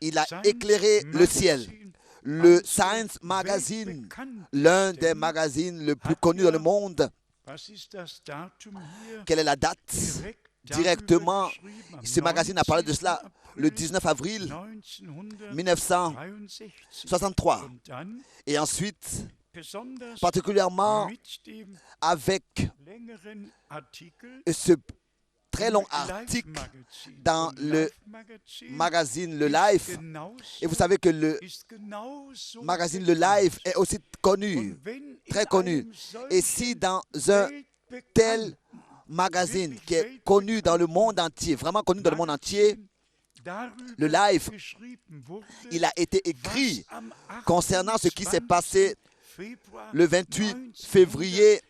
il a Science éclairé le ciel. Magazine, Le eines Science der Magazine, weltbekanntesten, l'un des magazines le plus connus dans le monde, was ist das Datum hier? quelle est la date? Direkt Directement, darüber geschrieben, am ce magazine a parlé de 19. cela le April 19 avril 1963. 1963. Und dann Et ensuite, besonders particulièrement mit dem avec längeren Artikel ce très long im article Live-Magazin. dans Und le Live-Magazin magazine Le ist Life. genauso- Et vous savez que le ist genauso magazine Le bekannt. Life est aussi connu, Und wenn in très connu. einem Et si solchen dans un tel weltbekannten magazine qui est connu dans le monde entier, vraiment connu dans le monde entier, darüber Le Life, geschrieben wurde, il a été was écrit am concernant ce qui s'est passé 28. Februar le 28 février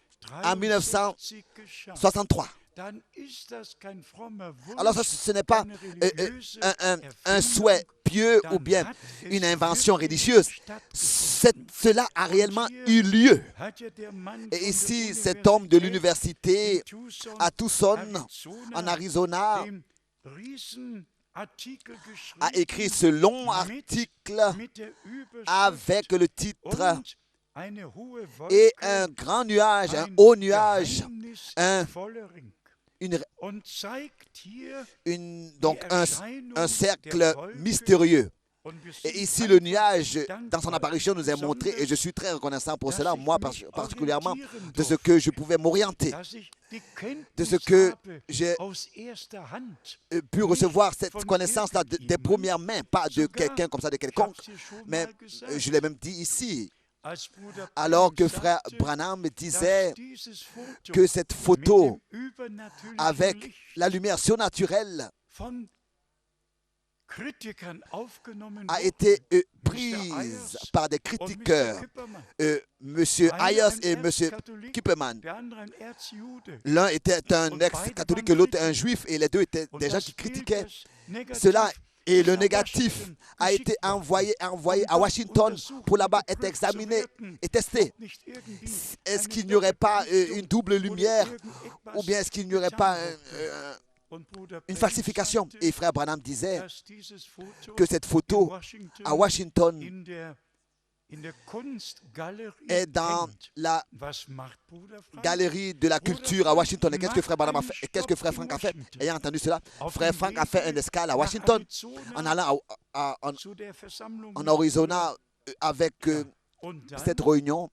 en 1963 geschah. 1963. Dann ist das kein frommer Wunsch, Alors ça, ce n'est pas eine religiöse un Erfindung, souhait pieux dann ou bien hat es une invention wirklich religieuse. stattgefunden. Cela a réellement eu lieu. Hat ja der Mann von Et der ici, cet homme de l'université Tucson, à Tucson, Arizona, en Arizona, dem Riesenartikel geschrieben a écrit ce long article mit der Überschrift avec le titre und eine hohe et Wolke, un grand nuage, un ein haut nuage, un, geheimnisvoller Ring. une, Und zeigt hier donc die Erscheinung un cercle der Wolke. mystérieux. Und wir sind Et ici, le nuage, einfach dans son dankbar, apparition, nous est montré, et je besonders, suis très reconnaissant pour dass cela, ich moi mich particulièrement, orientieren de ce durfte, que je pouvais m'orienter, dass ich die de ce Kenntnis que habe j'ai aus erster Hand. pu recevoir cette von connaissance-là des irgendjemandem, premières mains, pas de sogar, quelqu'un comme ça, de Ich quelconque, hab's hier schon mais mal gesagt, je l'ai même dit ici, als Bruder alors que Branham frère sagte, Branham dass disait dieses Foto que cette mit photo, dem übernatürlichen avec Licht la lumière surnaturelle, von Kritikern aufgenommen a wurde. été Mr. prise Ayers par des und Mr. critiqueurs, Kippermann. Monsieur Einer Ayers ein et Monsieur Erzkatholik, Kipperman. der andere ein Erzjude. L'un était un Und ex-catholique beide et l'autre waren un juif, et les deux étaient Und des gens das qui Bild, critiquaient das Negativ cela. Et ist le nach négatif Washington a été geschickt worden, envoyé um à dort Washington untersucht pour und là-bas être geprüft zu examiné werden, et testé. ob nicht irgendwie Est-ce eine qu'il n'y aurait pas Doppelbelichtung une double oder lumière irgendetwas ou bien est-ce qu'il n'y aurait getan pas wurde. Und Bruder une Branham falsification? sagte, Et frère Branham disait dass dieses Foto que cette in photo Washington à Washington in der Kunstgalerie est dans hängt. la Was macht Bruder Frank? galerie de la culture à Washington. Et qu'est-ce que frère Branham a fait? Et qu'est-ce que frère Frank a fait? Ayant entendu cela, frère Frank a fait un escale à Washington en allant Zu der Versammlung en mit Arizona avec und dann cette réunion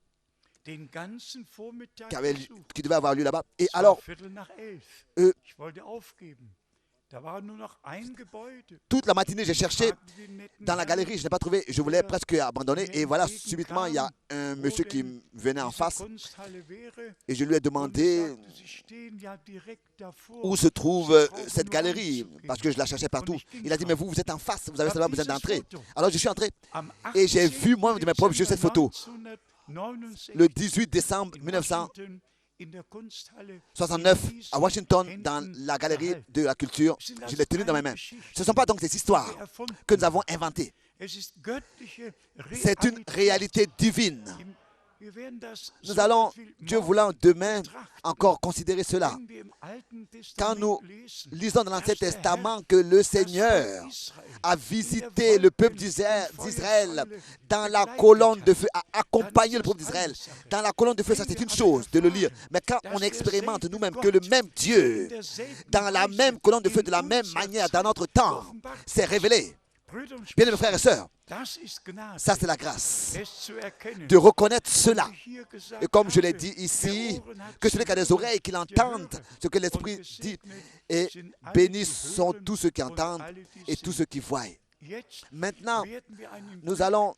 den ganzen Vormittag qui besucht. devait avoir lieu là-bas. Et Es war alors, 11:15. euh, Ich wollte aufgeben. Toute la matinée, j'ai cherché dans la galerie, je n'ai pas trouvé, je voulais presque abandonner. Et voilà, subitement, il y a un monsieur qui venait en face et je lui ai demandé où se trouve cette galerie, parce que je la cherchais partout. Il a dit, mais vous êtes en face, vous avez seulement besoin d'entrer. Alors je suis entré et j'ai vu, moi, de mes propres yeux, cette photo. Le 18 décembre 1969, à Washington, dans la galerie de la culture, je l'ai tenue dans mes mains. Ce ne sont pas donc des histoires que nous avons inventées. C'est une réalité divine. Nous allons, Dieu voulant, demain encore considérer cela. Quand nous lisons dans l'Ancien Testament que le Seigneur a visité le peuple d'Israël dans la colonne de feu, a accompagné le peuple d'Israël dans la colonne de feu, ça c'est une chose de le lire. Mais quand on expérimente nous-mêmes que le même Dieu, dans la même colonne de feu, de la même manière, dans notre temps, s'est révélé. Bien mes frères et sœurs, ça c'est la grâce de reconnaître cela. Et comme je l'ai dit ici, que celui qui a des oreilles, qu'il entende ce que l'Esprit dit. Et bénis sont tous ceux qui entendent et tous ceux qui voient. Maintenant, nous allons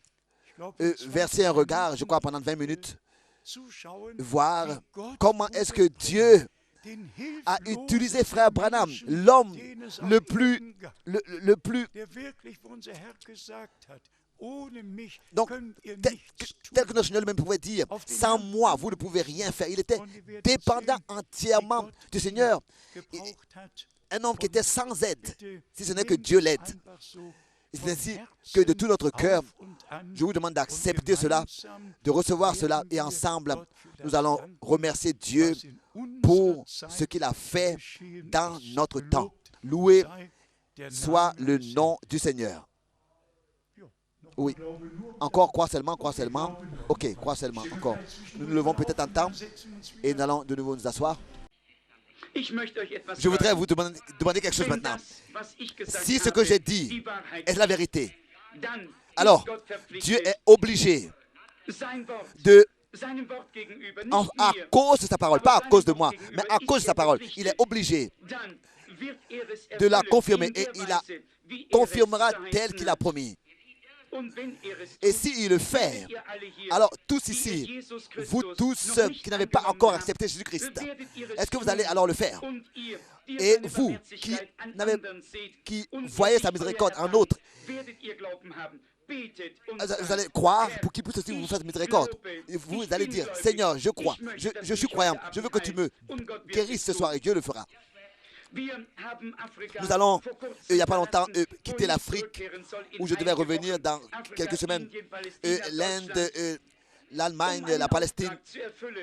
verser un regard, je crois pendant 20 minutes, voir comment est-ce que Dieu a utilisé Frère Branham, l'homme le plus donc, tel que notre Seigneur lui-même pouvait dire, sans moi, vous ne pouvez rien faire. Il était dépendant entièrement du Seigneur. Un homme qui était sans aide, si ce n'est que Dieu l'aide. C'est ainsi que de tout notre cœur, je vous demande d'accepter cela, de recevoir cela, et ensemble, nous allons remercier Dieu pour ce qu'il a fait dans notre temps. Loué soit le nom du Seigneur. Oui. Encore, crois seulement, crois seulement. Ok, crois seulement, encore. Nous nous levons peut-être en temps et nous allons de nouveau nous asseoir. Je voudrais vous demander quelque chose maintenant. Si ce que j'ai dit est la vérité, alors Dieu est obligé de, à cause de sa parole, pas à cause de moi, mais à cause de sa parole, il est obligé de la confirmer et il la confirmera tel qu'il a promis. Et s'il le fait, alors tous ici, vous tous qui n'avez pas encore accepté Jésus-Christ, est-ce que vous allez alors le faire? Et vous qui voyez sa miséricorde en autre, vous allez croire pour qu'il puisse aussi vous faire miséricorde. Et vous allez dire, Seigneur, je crois, je suis croyant, je veux que tu me guérisses ce soir et Dieu le fera. Nous allons, il n'y a pas longtemps, quitter l'Afrique où je devais revenir dans quelques semaines. L'Inde, l'Allemagne, la Palestine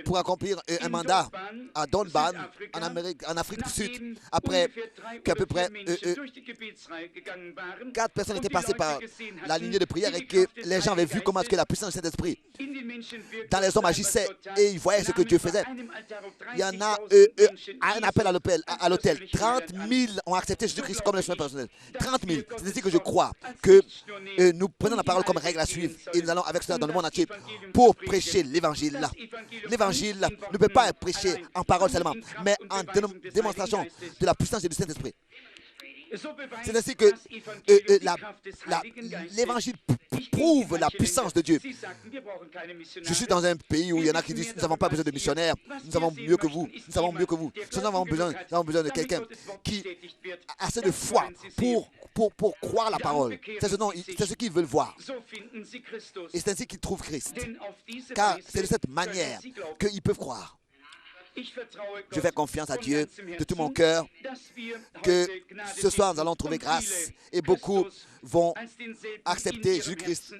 pour accomplir un mandat à Durban, en Afrique du Sud. Après qu'à peu près 4 personnes étaient passées par la lignée de prière et que les gens avaient vu comment est-ce que la puissance du Saint-Esprit dans les hommes agissait et ils voyaient ce que Dieu faisait. Il y en a un appel à l'hôtel. 30 000 ont accepté Jésus-Christ comme le chemin personnel. 30 000. C'est ainsi que je crois que nous prenons la parole comme règle à suivre et nous allons avec cela dans le monde entier pour prêcher l'évangile. L'évangile ne peut pas être prêché en parole seulement, mais en démonstration de la puissance du Saint-Esprit. C'est ainsi que l'évangile prouve la puissance de Dieu. Je suis dans un pays où il y en a qui disent nous n'avons pas besoin de missionnaires, nous avons mieux que vous, nous avons mieux que vous. Nous avons besoin de quelqu'un qui a assez de foi pour croire la parole. C'est ce qu'ils veulent voir. Et c'est ainsi qu'ils trouvent Christ. Car c'est de cette manière qu'ils peuvent croire. Je fais confiance à Dieu de tout mon cœur que ce soir nous allons trouver grâce et beaucoup vont accepter Jésus-Christ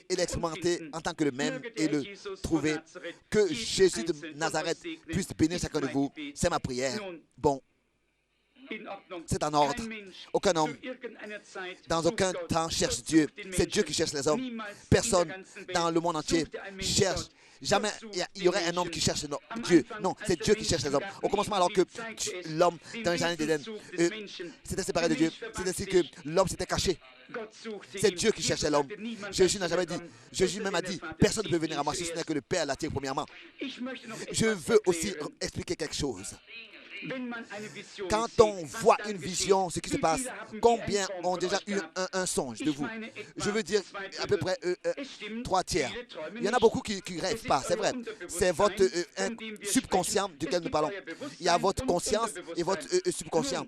et l'expérimenter en tant que le même et le trouver. Que Jésus de Nazareth puisse bénir chacun de vous. C'est ma prière. Bon. C'est en ordre. Aucun homme, dans aucun temps, cherche Dieu. C'est Dieu qui cherche les hommes. Personne dans le monde entier cherche. Jamais il y aurait un homme qui cherche Dieu. Non, c'est Dieu qui cherche les hommes. Au commencement, alors que l'homme, dans le jardin d'Éden, s'était séparé de Dieu, c'est ainsi que l'homme s'était caché. C'est Dieu qui cherchait l'homme. Jésus n'a jamais dit, Jésus même a dit, personne ne peut venir à moi si ce n'est que le Père l'attire premièrement. Je veux aussi expliquer quelque chose. Quand on voit une vision, ce qui se passe, combien ont déjà eu un songe de vous? Je veux dire à peu près 3/3. Il y en a beaucoup qui ne rêvent pas, c'est vrai. C'est votre subconscient duquel nous parlons. Il y a votre conscience et votre subconscient.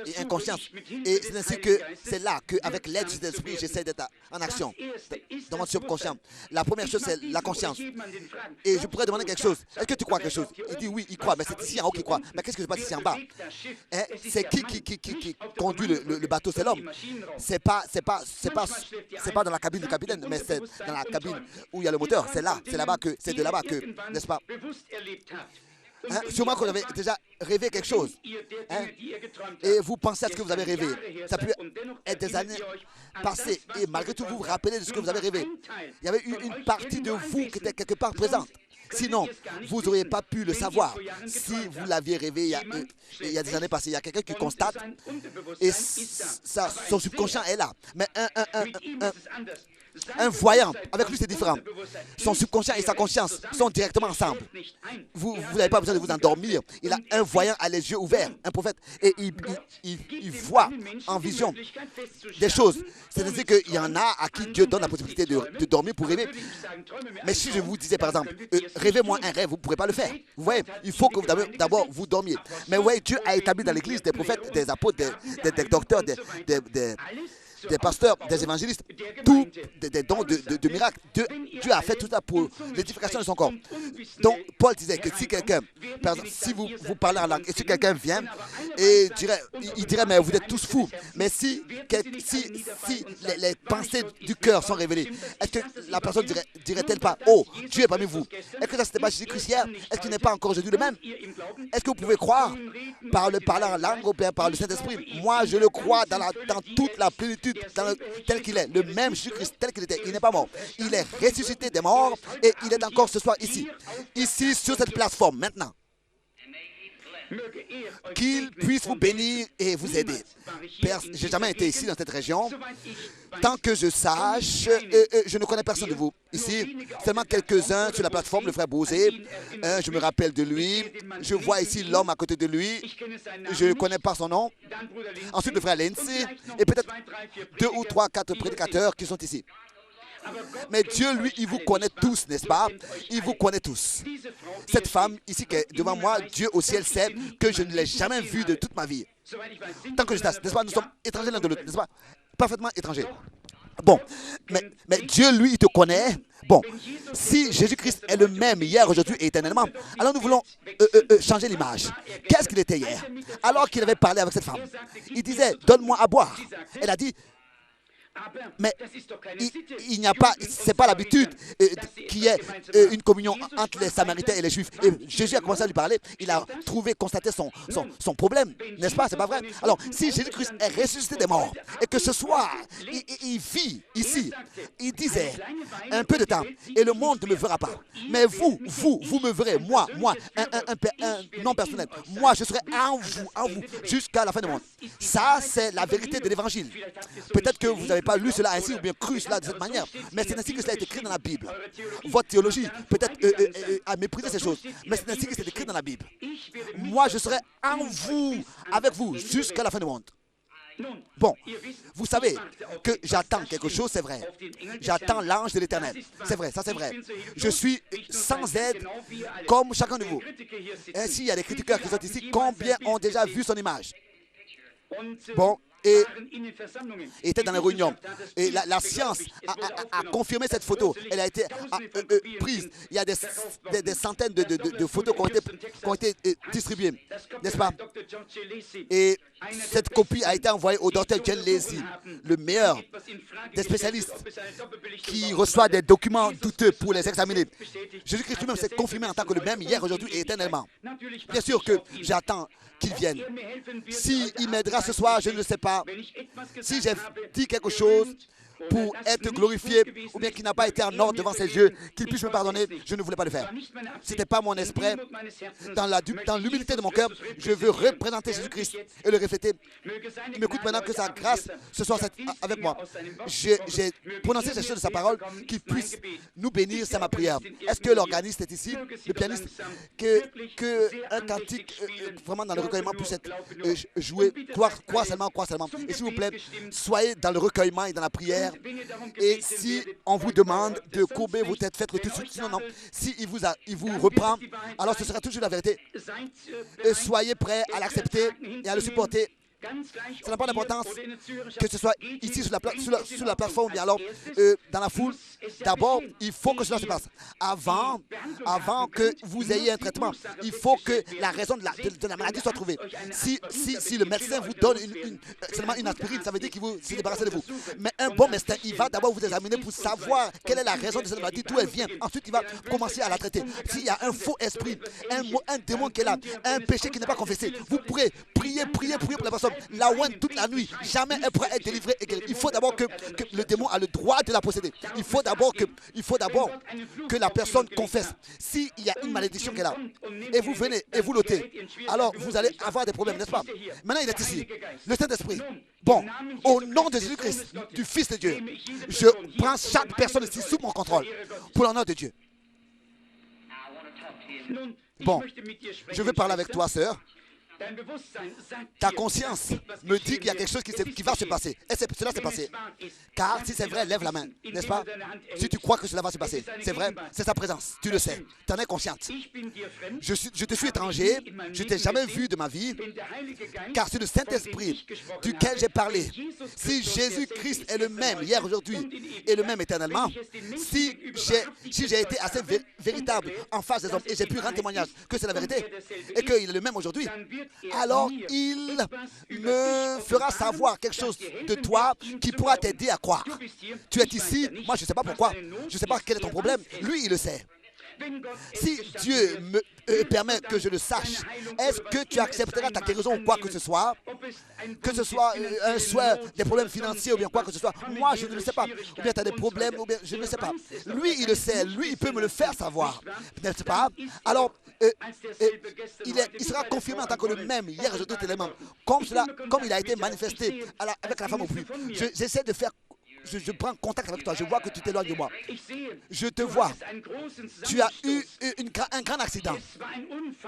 Et inconscience. Et c'est ainsi que c'est là qu'avec l'aide de l'esprit, j'essaie d'être en action dans mon subconscient. La première chose, c'est la conscience. Et je pourrais demander quelque chose. Est-ce que tu crois quelque chose? Il dit oui, il croit. Mais c'est ici en haut qu'il croit. Mais qu'est-ce que se passe ici en bas? Hein? C'est qui conduit le bateau? C'est l'homme. C'est pas dans la cabine du capitaine, mais c'est dans la cabine où il y a le moteur. C'est là, c'est là-bas que, c'est de là-bas que, n'est-ce pas? Hein? Sûrement que vous avez déjà rêvé quelque chose. Hein? Et vous pensez à ce que vous avez rêvé. Ça peut être des années passées. Et malgré tout, vous vous rappelez de ce que vous avez rêvé. Il y avait eu une partie de vous qui était quelque part présente. Sinon, vous n'auriez pas pu le savoir si vous l'aviez rêvé il y a des années passées. Il y a quelqu'un qui constate et son subconscient est là. Mais un voyant, avec lui c'est différent. Son subconscient et sa conscience sont directement ensemble. Vous n'avez pas besoin de vous endormir. Il a un voyant à les yeux ouverts, un prophète, et il voit en vision des choses. C'est-à-dire qu'il y en a à qui Dieu donne la possibilité de dormir pour rêver. Mais si je vous disais par exemple, rêvez-moi un rêve, vous ne pourrez pas le faire. Vous voyez, il faut que d'abord vous dormiez. Mais vous voyez, Dieu a établi dans l'Église des prophètes, des apôtres, des docteurs, des pasteurs, des évangélistes, tous des dons de miracles. Dieu a fait tout ça pour l'édification de son corps. Donc, Paul disait que si quelqu'un, par exemple, si vous parlez en langue, et si quelqu'un vient et il dirait, mais vous êtes tous fous. Mais si les pensées du cœur sont révélées, est-ce que la personne dirait-elle pas, oh, Dieu est parmi vous? Est-ce que ça n'était pas Jésus-Christ hier? Est-ce qu'il n'est pas encore aujourd'hui le même? Est-ce que vous pouvez croire par le parler en langue ou bien par le Saint-Esprit? Moi, je le crois dans toute la plénitude, tel qu'il est, le même Jésus-Christ tel qu'il était. Il n'est pas mort. Il est ressuscité des morts et il est encore ce soir ici sur cette plateforme maintenant. Qu'il puisse vous bénir et vous aider. Père, je n'ai jamais été ici dans cette région. Tant que je sache, je ne connais personne de vous. Ici, seulement quelques-uns sur la plateforme, le frère Bosé. Je me rappelle de lui. Je vois ici l'homme à côté de lui. Je ne connais pas son nom. Ensuite, le frère Lindsay. Et peut-être 2 ou 3, 4 prédicateurs qui sont ici. Mais Dieu, lui, il vous connaît tous, n'est-ce pas? Il vous connaît tous. Cette femme ici qui est devant moi, Dieu au ciel sait que je ne l'ai jamais vue de toute ma vie. Tant que je sache, n'est-ce pas? Nous sommes étrangers l'un de l'autre, n'est-ce pas? Parfaitement étrangers. Bon, mais Dieu, lui, il te connaît. Bon, si Jésus-Christ est le même hier, aujourd'hui et éternellement, alors nous voulons changer l'image. Qu'est-ce qu'il était hier? Alors qu'il avait parlé avec cette femme, il disait, donne-moi à boire. Elle a dit, mais il n'y a pas, c'est pas l'habitude qu'il y ait une communion entre les Samaritains et les Juifs. Et Jésus a commencé à lui parler, il a constaté son problème, n'est-ce pas? C'est pas vrai? Alors, si Jésus-Christ est ressuscité des morts et que ce soir, il vit ici, il disait un peu de temps et le monde ne me verra pas. Mais vous me verrez, moi, un nom personnel. Moi, je serai en vous, jusqu'à la fin du monde. Ça, c'est la vérité de l'évangile. Peut-être que vous n'avez pas lu cela ainsi ou bien cru cela de cette manière, mais c'est ainsi que cela est écrit dans la Bible. Votre théologie peut-être a méprisé ces choses, mais c'est ainsi que c'est écrit dans la Bible. Moi, je serai en vous, avec vous, jusqu'à la fin du monde. Bon, vous savez que j'attends quelque chose, c'est vrai. J'attends l'ange de l'Éternel. C'est vrai, ça c'est vrai. Je suis sans aide comme chacun de vous. Ainsi, il y a des critiqueurs qui sont ici. Combien ont déjà vu son image? Bon, et était dans les réunions. Et la science a confirmé cette photo. Elle a été prise. Il y a des centaines de photos qui ont été distribuées, n'est-ce pas? Et cette copie a été envoyée au docteur John Lacy, le meilleur des spécialistes, qui reçoit des documents douteux pour les examiner. Jésus-Christ lui-même s'est confirmé en tant que le même hier, aujourd'hui et éternellement. Bien sûr que j'attends qu'il vienne. S'il m'aidera ce soir, je ne sais pas. Si j'ai dit quelque chose pour être glorifié, ou bien qui n'a pas été en ordre devant ses yeux, qu'il puisse me pardonner, je ne voulais pas le faire. Ce n'était pas mon esprit. Dans l'humilité de mon cœur, je veux représenter Jésus-Christ et le refléter. Il m'écoute maintenant, que sa grâce ce soit avec moi. J'ai prononcé ces choses de sa parole, qu'il puisse nous bénir, c'est ma prière. Est-ce que l'organiste est ici, le pianiste, que un cantique vraiment dans le recueillement puisse être joué, crois seulement. Et s'il vous plaît, soyez dans le recueillement et dans la prière. Et si on vous demande de courber vos têtes, faites-le tout de suite. Sinon, non. Si il vous reprend, alors ce sera toujours la vérité. Et soyez prêts à l'accepter et à le supporter. Ça n'a pas d'importance que ce soit ici sur la plateforme ou bien alors dans la foule. D'abord, il faut que cela se passe. Avant que vous ayez un traitement, il faut que la raison de la maladie soit trouvée. Si le médecin vous donne seulement une aspirine, ça veut dire qu'il vous s'est débarrassé de vous. Mais un bon médecin, il va d'abord vous examiner pour savoir quelle est la raison de cette maladie, d'où elle vient. Ensuite, il va commencer à la traiter. S'il y a un faux esprit, un démon qui est là, un péché qui n'est pas confessé, vous pourrez prier pour la personne. La ouane toute la nuit, jamais elle pourra être délivrée et guérie. Il faut d'abord que le démon a le droit de la posséder. Il faut d'abord que la personne confesse. S'il y a une malédiction qui est là, et vous venez et vous l'ôtez, alors vous allez avoir des problèmes, n'est-ce pas? Maintenant, il est ici, le Saint-Esprit. Bon, au nom de Jésus-Christ, du Fils de Dieu, je prends chaque personne ici sous mon contrôle, pour l'honneur de Dieu. Bon, je veux parler avec toi, sœur. Ta conscience me dit qu'il y a quelque chose qui va se passer. Et cela s'est passé. Car si c'est vrai, lève la main, n'est-ce pas? Si tu crois que cela va se passer, c'est vrai, c'est sa présence. Tu le sais, tu en es consciente. Je te suis étranger, je ne t'ai jamais vu de ma vie. Car c'est le Saint-Esprit duquel j'ai parlé. Si Jésus-Christ est le même hier, aujourd'hui et le même éternellement, si j'ai été assez véritable en face des hommes et j'ai pu rendre témoignage que c'est la vérité et qu'il est le même aujourd'hui, alors il me fera savoir quelque chose de toi qui pourra t'aider à croire. Tu es ici, moi je ne sais pas pourquoi, je ne sais pas quel est ton problème, lui il le sait. Si Dieu me permet que je le sache, est-ce que tu accepteras ta guérison ou quoi que ce soit un souhait, des problèmes financiers ou bien quoi que ce soit? Moi, je ne le sais pas. Ou bien tu as des problèmes, ou bien je ne le sais pas. Lui, il le sait. Lui, il peut me le faire savoir. N'est-ce pas? Alors, il sera confirmé en tant que le même hier, aujourd'hui, tellement. Comme il a été manifesté avec la femme au puits. J'essaie de faire... Je prends contact avec toi, je vois que tu t'éloignes de moi. Je te vois. Tu as eu un grand accident.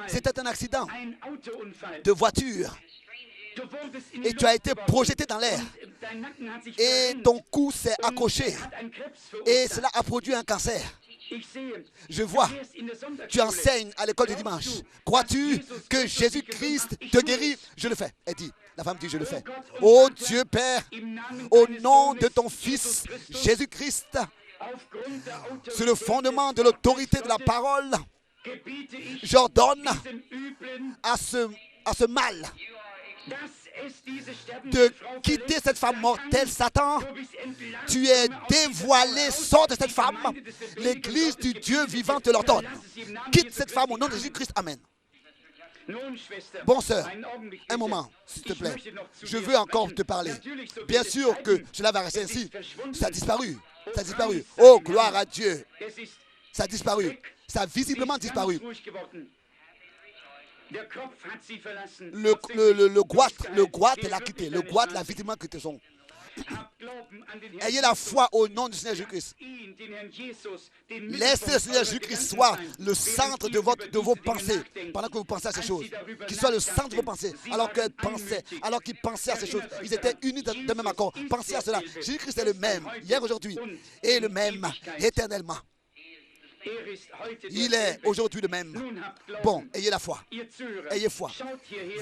C'était un accident de voiture. Et tu as été projeté dans l'air. Et ton cou s'est accroché. Et cela a produit un cancer. Je vois, tu enseignes à l'école du dimanche. Crois-tu que Jésus-Christ te guérit? Je le fais. Elle dit, la femme dit, je le fais. Oh Dieu Père, au nom de ton Fils Jésus-Christ, sur le fondement de l'autorité de la parole, j'ordonne à ce mal de quitter cette femme mortelle. Satan, tu es dévoilé, sors de cette femme. L'église du Dieu vivant te l'ordonne. Quitte cette femme au nom de Jésus-Christ. Amen. Bon sœur, un moment, s'il te plaît. Je veux encore te parler. Bien sûr que cela va rester ainsi. Ça a disparu. Ça a disparu. Oh, gloire à Dieu. Ça a disparu. Ça a visiblement disparu. Le goître l'a quitté. Le goître l'a visiblement quitté. Ayez la foi au nom du Seigneur Jésus-Christ. Laissez le Seigneur Jésus-Christ soit le centre de vos pensées pendant que vous pensez à ces choses. Qu'il soit le centre de vos pensées. Alors qu'ils pensaient à ces choses, ils étaient unis de même accord. Pensez à cela. Jésus-Christ est le même hier, aujourd'hui et le même éternellement. Il est aujourd'hui le même. Bon, ayez la foi. Ayez foi.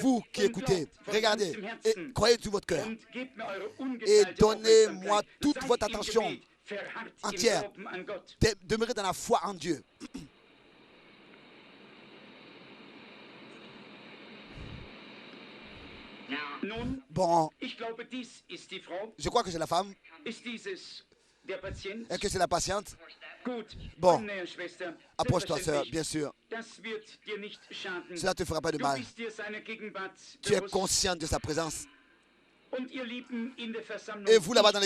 Vous qui écoutez, regardez et croyez tout votre cœur. Et donnez-moi toute votre attention entière. Demeurez dans la foi en Dieu. Bon, je crois que c'est la femme. Est-ce que c'est la patiente? Bon, approche-toi, sœur, bien sûr. Cela ne te fera pas de mal. Tu es consciente de sa présence. Et vous là-bas dans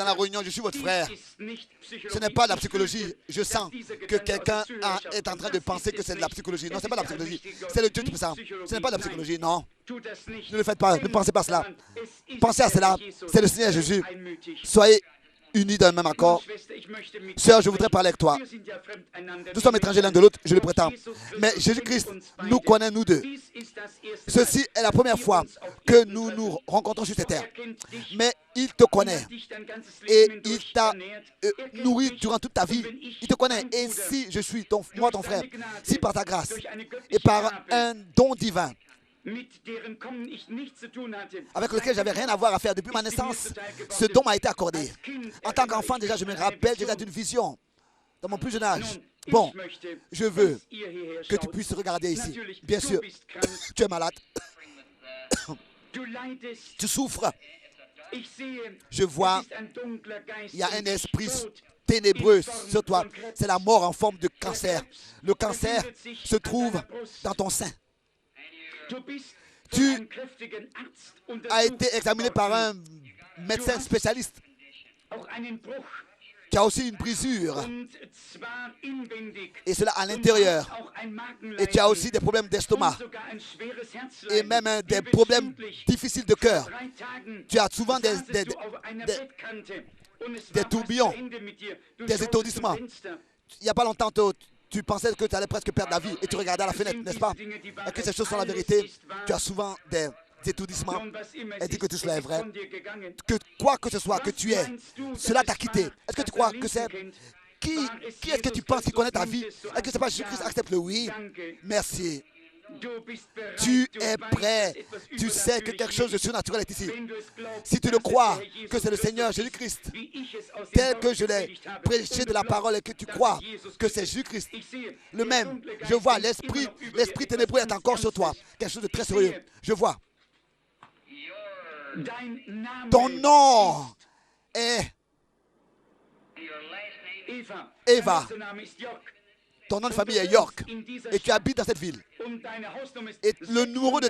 la réunion, je suis votre frère. Ce n'est pas de la psychologie. Je sens que quelqu'un est en train de penser que c'est de la psychologie. Non, ce n'est pas de la psychologie. C'est le Dieu Tout-Puissant. Ce n'est pas de la psychologie, non. Ne le faites pas. Ne pensez pas à cela. Pensez à cela. C'est le Seigneur Jésus. Soyez unis d'un même accord. Sœur, je voudrais parler avec toi. Nous sommes étrangers l'un de l'autre, je le prétends. Mais Jésus-Christ nous connaît, nous deux. Ceci est la première fois que nous nous rencontrons sur cette terre. Mais il te connaît. Et il t'a nourri durant toute ta vie. Il te connaît. Et si je suis moi ton frère, si par ta grâce et par un don divin, avec lequel j'avais rien à voir à faire depuis ma naissance, ce don m'a été accordé. En tant qu'enfant, déjà, je me rappelle déjà d'une vision dans mon plus jeune âge. Bon, je veux que tu puisses regarder ici. Bien sûr, tu es malade. Tu souffres. Je vois, il y a un esprit ténébreux sur toi. C'est la mort en forme de cancer. Le cancer se trouve dans ton sein. Tu as été examiné par un médecin spécialiste. Tu as aussi une brisure. Et cela à l'intérieur. Et tu as aussi des problèmes d'estomac. Et même des problèmes difficiles de cœur. Tu as souvent des tourbillons, des étourdissements. Il n'y a pas longtemps, tu pensais que tu allais presque perdre la vie et tu regardais à la fenêtre, n'est-ce pas? Et que ces choses sont la vérité. Tu as souvent des étourdissements. Et dis que tout cela est vrai. Que quoi que ce soit que tu es, cela t'a quitté. Est-ce que tu crois que c'est... Qui est-ce que tu penses qui connaît ta vie? Est-ce que c'est pas Jésus-Christ? Accepte le oui. Merci. Tu es prêt. Tu sais que quelque chose de surnaturel est ici. Si tu le crois, que c'est le Seigneur Jésus-Christ, tel que je l'ai prêché de la parole et que tu crois que c'est Jésus-Christ, le même, je vois l'esprit ténébreux est encore sur toi. Quelque chose de très sérieux. Je vois. Ton nom est Eva. Ton nom de famille est York et tu habites dans cette ville. Et le numéro de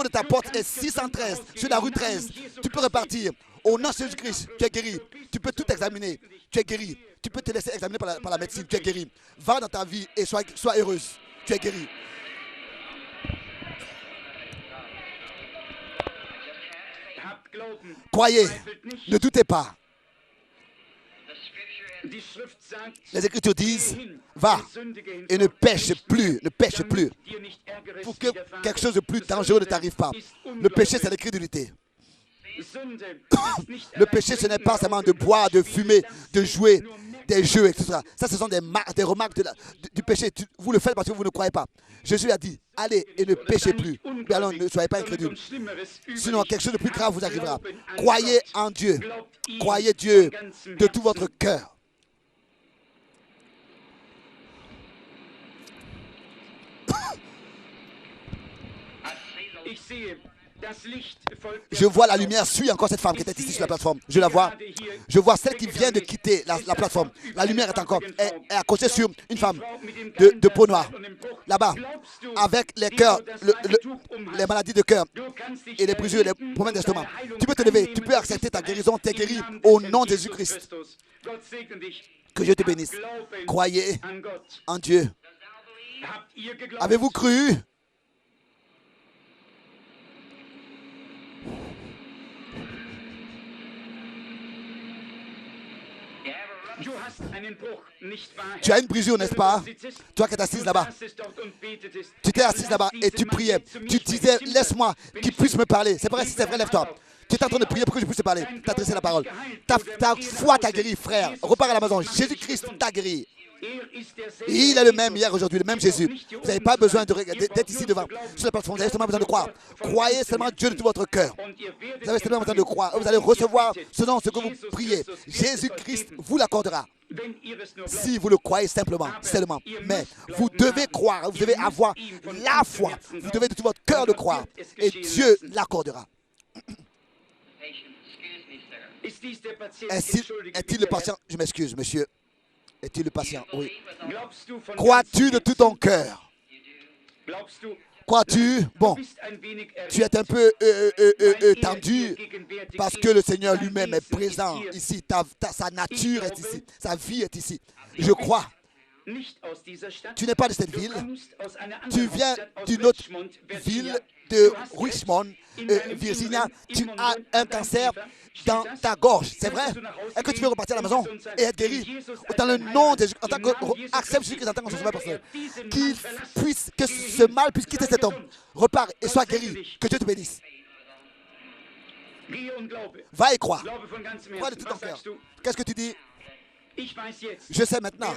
ta porte est 613 sur la rue 13. Tu peux repartir. Au nom de Jésus-Christ, tu es guéri. Tu peux tout examiner. Tu es guéri. Tu peux te laisser examiner par la médecine. Tu es guéri. Va dans ta vie et sois heureuse. Tu es guéri. Croyez. Ne doutez pas. Les Écritures disent, va et ne pêche plus, pour que quelque chose de plus dangereux ne t'arrive pas. Le péché, c'est l'incrédulité. Le péché, ce n'est pas seulement de boire, de fumer, de jouer, des jeux, etc. Ça, ce sont des remarques du péché. Vous le faites parce que vous ne croyez pas. Jésus a dit, allez et ne péchez plus. Mais alors, ne soyez pas incrédules. Sinon, quelque chose de plus grave vous arrivera. Croyez en Dieu. Croyez Dieu de tout votre cœur. Je vois la lumière suit encore cette femme qui était ici sur la plateforme. Je la vois. Je vois celle qui vient de quitter la plateforme. La lumière est encore est accrochée sur une femme de peau noire. Là-bas, avec les cœurs, les maladies de cœur et les brisures, les problèmes d'estomac. Tu peux te lever, tu peux accepter ta guérison. Tu es guéri au nom de Jésus-Christ. Que Dieu te bénisse. Croyez en Dieu. Avez-vous cru? Tu as une brisure, n'est-ce pas? Toi qui es assise là-bas. Tu t'es assise là-bas et tu priais. Tu disais, laisse-moi qu'il puisse me parler. C'est vrai, si c'est vrai, lève-toi. Tu es en train de prier pour que je puisse te parler. Tu as adressé la parole. Ta foi t'a guéri, frère. Repars à la maison. Jésus-Christ t'a guéri. Il est le même hier, aujourd'hui, le même Jésus. Vous n'avez pas besoin d'être ici devant, sur la plateforme. Vous avez seulement besoin de croire. Croyez seulement Dieu de tout votre cœur. Vous avez seulement besoin de croire. Vous allez recevoir selon ce que vous priez. Jésus-Christ vous l'accordera. Si vous le croyez simplement, seulement. Mais vous devez croire, vous devez avoir la foi. Vous devez de tout votre cœur le croire. Et Dieu l'accordera. Est-il le patient? Je m'excuse, monsieur. Est-il le patient? Oui. Crois-tu de tout ton cœur? Crois-tu? Bon, tu es un peu tendu parce que le Seigneur lui-même est présent ici. Sa nature est ici. Sa vie est ici. Je crois. Tu n'es pas de cette ville. Tu viens d'une autre ville de Richmond, Virginia. Tu as un cancer dans ta gorge. C'est vrai? Est-ce que tu veux repartir à la maison et être guéri? Dans le nom de Jésus, en tant que accepte Jésus-Christ en tant que son sauveur personnel. Que ce mal puisse quitter cet homme. Repars et sois guéri. Que Dieu te bénisse. Va et crois. Crois de tout ton cœur. Qu'est-ce que tu dis? Je sais maintenant,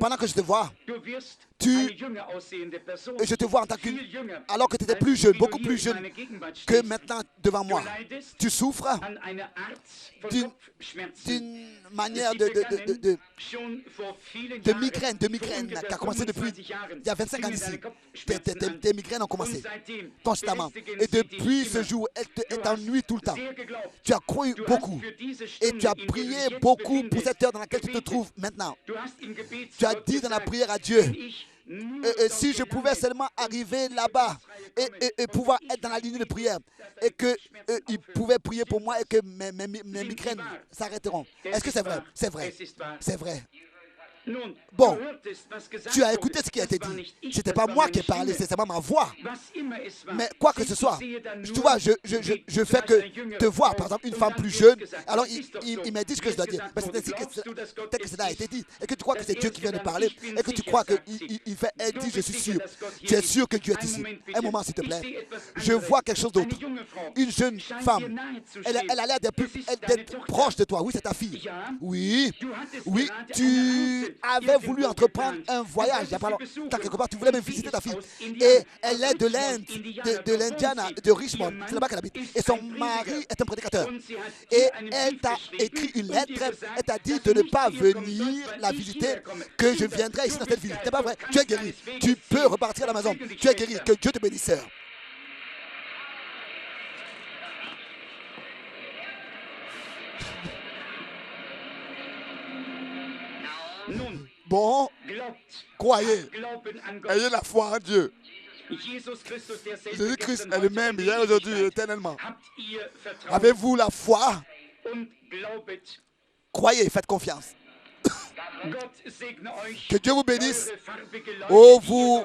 pendant que je te vois, je te vois en tant qu'une, alors que tu étais plus jeune, beaucoup plus jeune que maintenant devant moi. Tu souffres d'une manière de migraine qui a commencé depuis il y a 25 ans ici. Tes migraines ont commencé constamment. Et depuis ce jour, elle t'ennuie tout le temps. Tu as cru beaucoup et tu as prié beaucoup pour cette heure dans laquelle tu te trouves maintenant. Tu as dit dans la prière à Dieu, si je pouvais seulement arriver là-bas et pouvoir être dans la ligne de prière et qu'il pouvait prier pour moi et que mes migraines s'arrêteront. Est-ce que c'est vrai? C'est vrai. C'est vrai. Bon, tu as écouté ce qui a été dit. Ce n'était pas moi qui ai parlé, c'est seulement ma voix. Mais quoi que ce soit, tu vois, je fais que te voir, par exemple, une femme plus jeune. Alors, il m'a dit ce que je dois dire. Mais c'est ainsi que cela a été dit. Et que tu crois que c'est Dieu qui vient de parler. Et que tu crois qu'elle dit, je suis sûr. Tu es sûr que Dieu est ici. Un moment, s'il te plaît. Je vois quelque chose d'autre. Une jeune femme. Elle a l'air d'être proche de toi. Oui, c'est ta fille. Oui. Oui, tu avait voulu entreprendre un voyage il y a pas longtemps quelque part, tu voulais même visiter ta fille et elle est de l'Inde, de l'Indiana, de Richmond, c'est là-bas qu'elle habite et son mari est un prédicateur et elle t'a écrit une lettre, elle t'a dit de ne pas venir la visiter, que je viendrai ici dans cette ville. C'est pas vrai, tu es guéri, tu peux repartir à la maison, tu es guéri, que Dieu te bénisse, sœur. Bon, croyez, ayez la foi en Dieu. Jésus-Christ est le même hier, aujourd'hui, éternellement. Avez-vous la foi? Croyez, faites confiance. Que Dieu vous bénisse. Oh, vous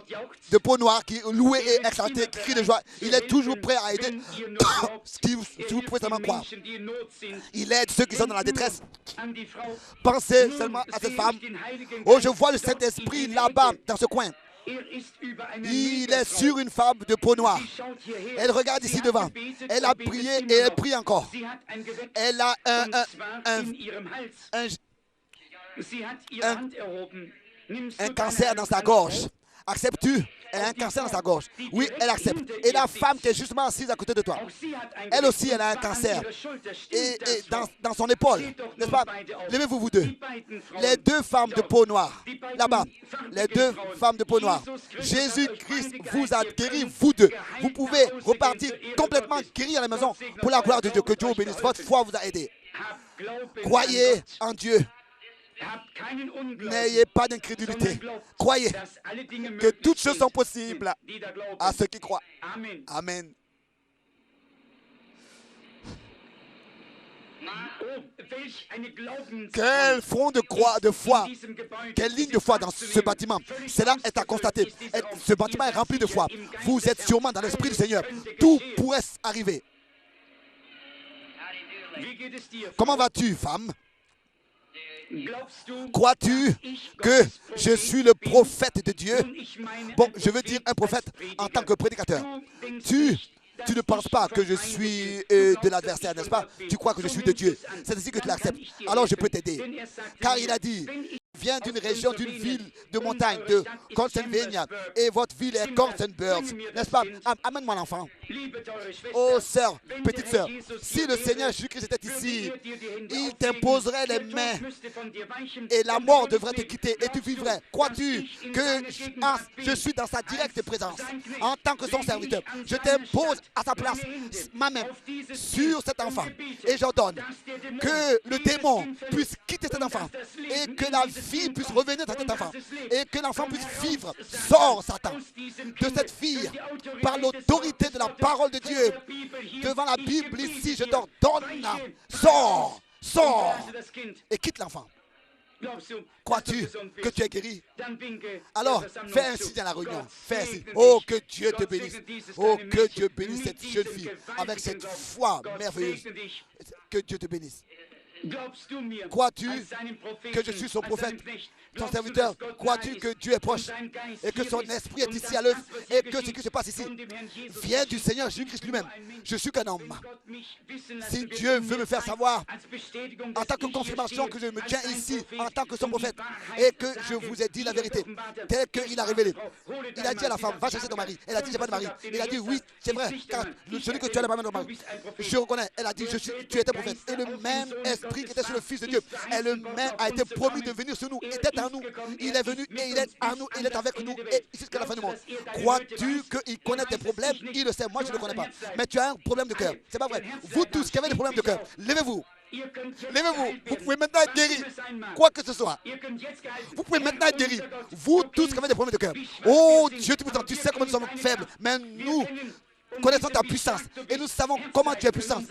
de peau noire qui louez et exaltez, qui crient de joie. Il est toujours prêt à aider. Si vous pouvez seulement croire. Il aide ceux qui sont dans la détresse. Pensez seulement à cette femme. Oh, je vois le Saint-Esprit là-bas, dans ce coin. Il est sur une femme de peau noire. Elle regarde ici devant. Elle a prié et elle prie encore. Elle a un cancer dans sa gorge. Acceptes-tu? Elle a un cancer dans sa gorge. Oui, elle accepte. Et la femme qui est justement assise à côté de toi, elle aussi, elle a un cancer. Et dans son épaule, n'est-ce pas? Levez-vous, vous deux. Les deux femmes de peau noire, là-bas. Les deux femmes de peau noire. Jésus-Christ vous a guéri, vous deux. Vous pouvez repartir complètement guéri à la maison pour la gloire de Dieu. Que Dieu vous bénisse. Votre foi vous a aidé. Croyez en Dieu. N'ayez pas d'incrédulité. Croyez que toutes choses sont possibles à ceux qui croient. Amen. Quel front de foi, quelle ligne de foi dans ce bâtiment. Cela est à constater. Ce bâtiment est rempli de foi. Vous êtes sûrement dans l'esprit du Seigneur. Tout pourrait arriver. Comment vas-tu, femme? Crois-tu que je suis le prophète de Dieu? Bon, je veux dire un prophète en tant que prédicateur. Tu ne penses pas que je suis de l'adversaire, n'est-ce pas? Tu crois que je suis de Dieu. C'est ainsi que tu l'acceptes. Alors je peux t'aider. Car il a dit, vient d'une région, d'une ville de montagne, de Pennsylvania. Et votre ville est Constant Birds, n'est-ce pas? Amène-moi l'enfant. Oh sœur, petite sœur, si le Seigneur Jésus-Christ était ici, il t'imposerait les mains et la mort devrait te quitter et tu vivrais. Crois-tu que je suis dans sa directe présence en tant que son serviteur? Je t'impose à sa place ma main sur cet enfant et j'ordonne que le démon puisse quitter cet enfant et que la vie puisse revenir dans cet enfant et que l'enfant puisse vivre. Sors, Satan, de cette fille par l'autorité de la parole de Dieu. Devant la Bible ici, je t'ordonne, sors, sors et quitte l'enfant. Crois-tu que tu es guéri? Alors, fais un signe à la réunion. Fais un signe. Oh, que Dieu te bénisse. Oh, que Dieu bénisse cette jeune fille avec cette foi merveilleuse. Que Dieu te bénisse. Crois-tu que je suis son prophète, ton serviteur? Crois-tu que Dieu est proche et que son esprit est ici à l'œuvre et que ce qui se passe ici vient du Seigneur Jésus-Christ lui-même? Je suis qu'un homme. Si Dieu veut me faire savoir en tant que confirmation que je me tiens ici en tant que son prophète et que je vous ai dit la vérité telle qu'il a révélé, il a dit à la femme, va chercher ton mari. Elle a dit, j'ai pas de mari. Il a dit, oui, c'est vrai, car celui que tu as n'est pas de mari. Je reconnais. Elle a dit, tu étais prophète. Et le même esprit qui était sur le Fils de Dieu, et le même a été promis de venir sur nous, était en nous. Il est venu et il est en nous, il est avec nous et jusqu'à la fin du monde. Crois-tu qu'il connaît tes problèmes? Il le sait, moi je ne le connais pas. Mais tu as un problème de cœur. C'est pas vrai. Vous tous qui avez des problèmes de cœur, levez-vous. Levez-vous, vous pouvez maintenant être guéris, quoi que ce soit. Vous pouvez maintenant être guéris. Vous tous qui avez des problèmes de cœur. Oh Dieu, tu sais comment nous sommes faibles, mais nous connaissons ta puissance et nous savons comment tu es puissant.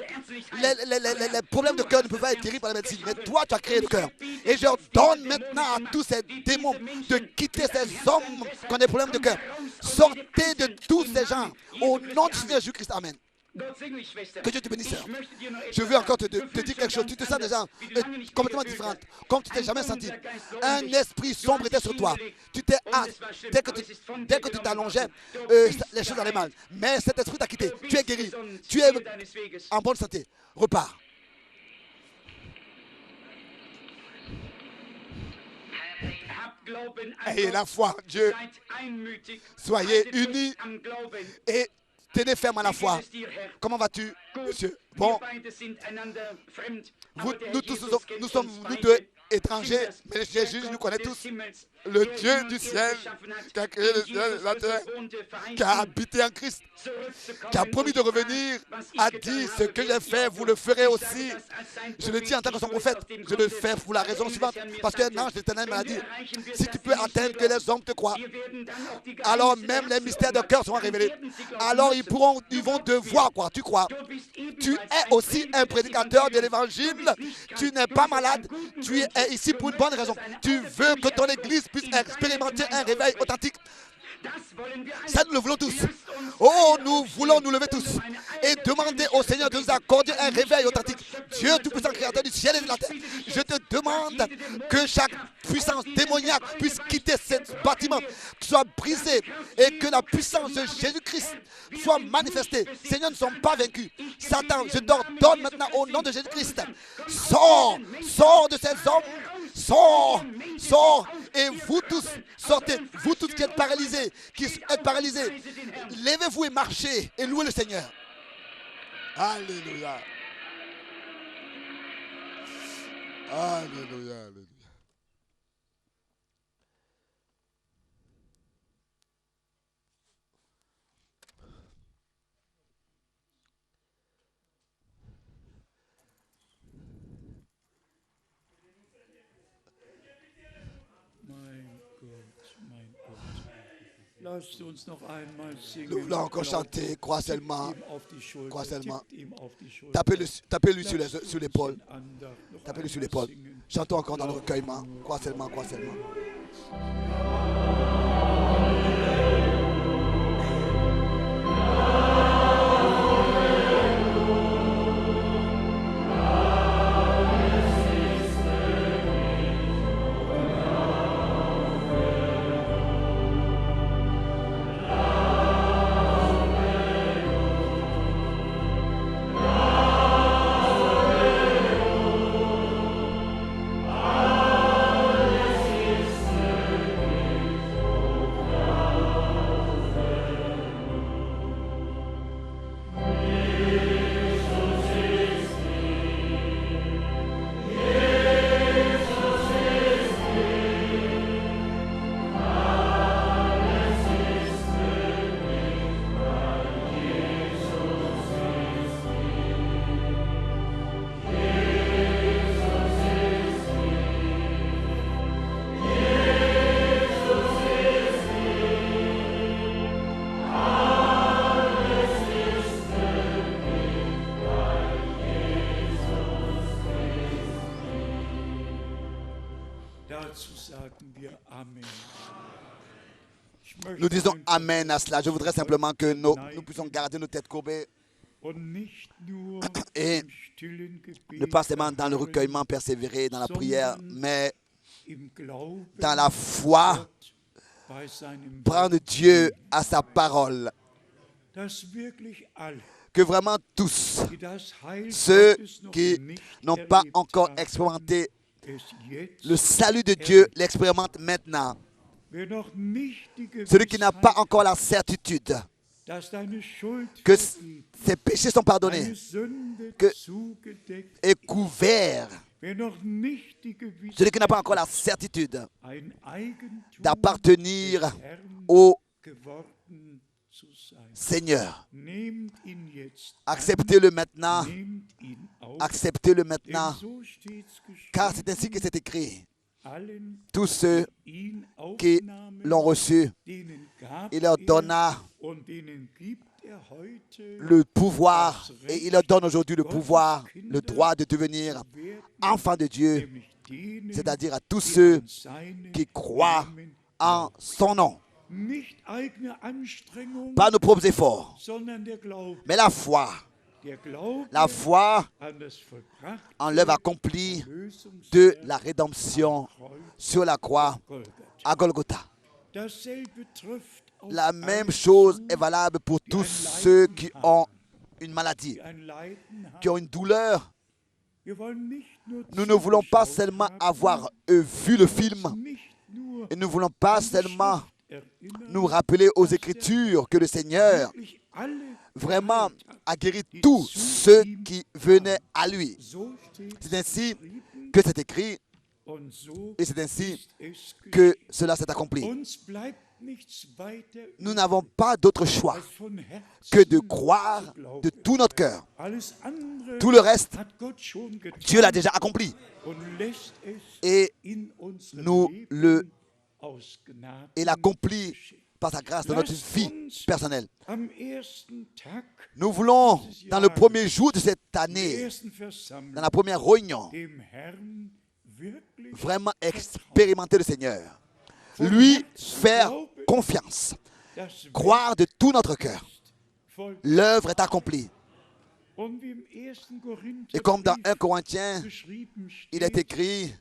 Les problèmes de cœur ne peuvent pas être guéris par la médecine, mais toi tu as créé le cœur. Et je donne maintenant à tous ces démons de quitter ces hommes qui ont des problèmes de cœur. Sortez de tous ces gens au nom de Jésus-Christ. Amen. Que Dieu te bénisse, sœur. Je veux encore te dire quelque chose. Tu te sens déjà complètement différente, comme tu t'es jamais senti. Un esprit sombre était sur toi. Tu t'es hâte. Dès que tu t'allongeais, les choses allaient mal. Mais cet esprit t'a quitté. Tu es guéri. Tu es en bonne santé. Repars. Ayez la foi en Dieu. Soyez unis et tenez ferme à la foi. Comment vas-tu, monsieur? Bon, nous sommes nous deux étrangers, mais Jésus nous connaît tous. Le Dieu du ciel, qui a créé le ciel et la terre, qui a habité en Christ, qui a promis de revenir, a dit, ce que j'ai fait, vous le ferez aussi. Je le dis en tant que son prophète, je le fais pour la raison suivante, parce qu'un ange de l'Éternel m'a dit, si tu peux atteindre que les hommes te croient, alors même les mystères de cœur seront révélés. Alors ils vont devoir croire, tu crois. Tu es aussi un prédicateur de l'évangile, tu n'es pas malade, tu es ici pour une bonne raison. Tu veux que ton église puisse expérimenter un réveil authentique. Ça, nous le voulons tous. Oh, nous voulons nous lever tous et demander au Seigneur de nous accorder un réveil authentique. Dieu tout-puissant, créateur du ciel et de la terre, je te demande que chaque puissance démoniaque puisse quitter ce bâtiment, soit brisée et que la puissance de Jésus-Christ soit manifestée. Seigneur, nous ne sommes pas vaincus. Satan, je t'ordonne maintenant au nom de Jésus-Christ. Sors de ces hommes. Sors, et vous tous, sortez, vous tous qui êtes paralysés, levez-vous et marchez et louez le Seigneur. Alléluia. Alléluia, alléluia. Nous voulons encore chanter, crois seulement. Tapez-lui sur l'épaule. Tapez-lui sur l'épaule. Chantons encore dans le recueillement. Crois seulement, crois seulement. Nous disons Amen à cela. Je voudrais simplement que nous puissions garder nos têtes courbées et ne pas seulement dans le recueillement persévérer dans la prière, mais dans la foi, prendre Dieu à sa parole. Que vraiment tous ceux qui n'ont pas encore expérimenté le salut de Dieu l'expérimentent maintenant. Celui qui n'a pas encore la certitude que ses péchés sont pardonnés, que est couvert. Celui qui n'a pas encore la certitude d'appartenir au Seigneur. Acceptez-le maintenant. Acceptez-le maintenant. Car c'est ainsi que c'est écrit. Tous ceux qui l'ont reçu, il leur donna le pouvoir, et il leur donne aujourd'hui le pouvoir, le droit de devenir enfants de Dieu, c'est-à-dire à tous ceux qui croient en son nom. Pas nos propres efforts, mais la foi. La foi en l'œuvre accomplie de la rédemption sur la croix à Golgotha. La même chose est valable pour tous ceux qui ont une maladie, qui ont une douleur. Nous ne voulons pas seulement avoir vu le film, et nous ne voulons pas seulement nous rappeler aux Écritures que le Seigneur vraiment a guéri tous ceux qui venaient à lui. C'est ainsi que c'est écrit et c'est ainsi que cela s'est accompli. Nous n'avons pas d'autre choix que de croire de tout notre cœur. Tout le reste, Dieu l'a déjà accompli. Et il l'accomplit par sa grâce dans notre vie personnelle. Nous voulons, dans le premier jour de cette année, dans la première réunion, vraiment expérimenter le Seigneur. Lui faire confiance. Croire de tout notre cœur. L'œuvre est accomplie. Et comme dans 1 Corinthiens, il est écrit,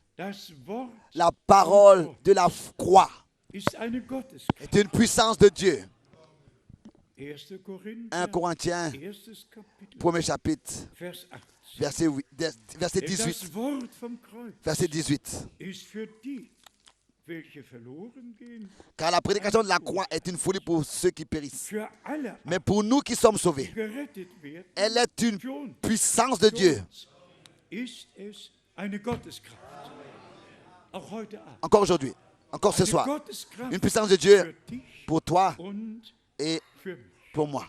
la parole de la croix est une puissance de Dieu. 1 Corinthiens, premier chapitre, verset 18. Verset 18. Car la prédication de la croix est une folie pour ceux qui périssent. Mais pour nous qui sommes sauvés, elle est une puissance de Dieu. Encore aujourd'hui, encore ce soir, une puissance de Dieu pour toi et pour moi.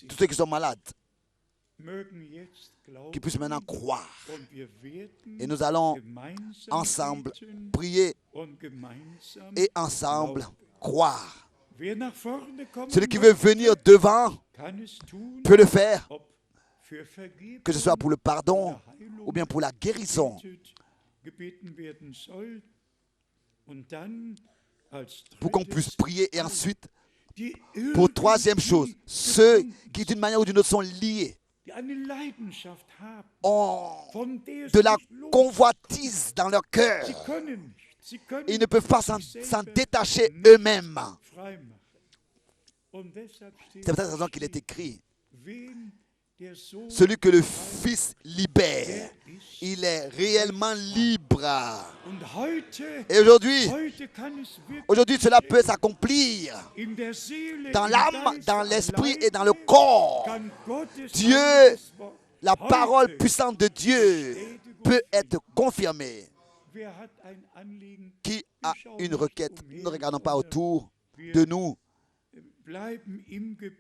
Tous ceux qui sont malades, qui puissent maintenant croire. Et nous allons ensemble prier et ensemble croire. Celui qui veut venir devant peut le faire, que ce soit pour le pardon ou bien pour la guérison. Pour qu'on puisse prier et ensuite, pour troisième chose, ceux qui d'une manière ou d'une autre sont liés, ont de la convoitise dans leur cœur. Ils ne peuvent pas s'en détacher eux-mêmes. C'est pour cette raison qu'il est écrit, celui que le Fils libère, il est réellement libre. Et aujourd'hui, cela peut s'accomplir dans l'âme, dans l'esprit et dans le corps. Dieu, la parole puissante de Dieu peut être confirmée. Qui a une requête? Nous ne regardons pas autour de nous.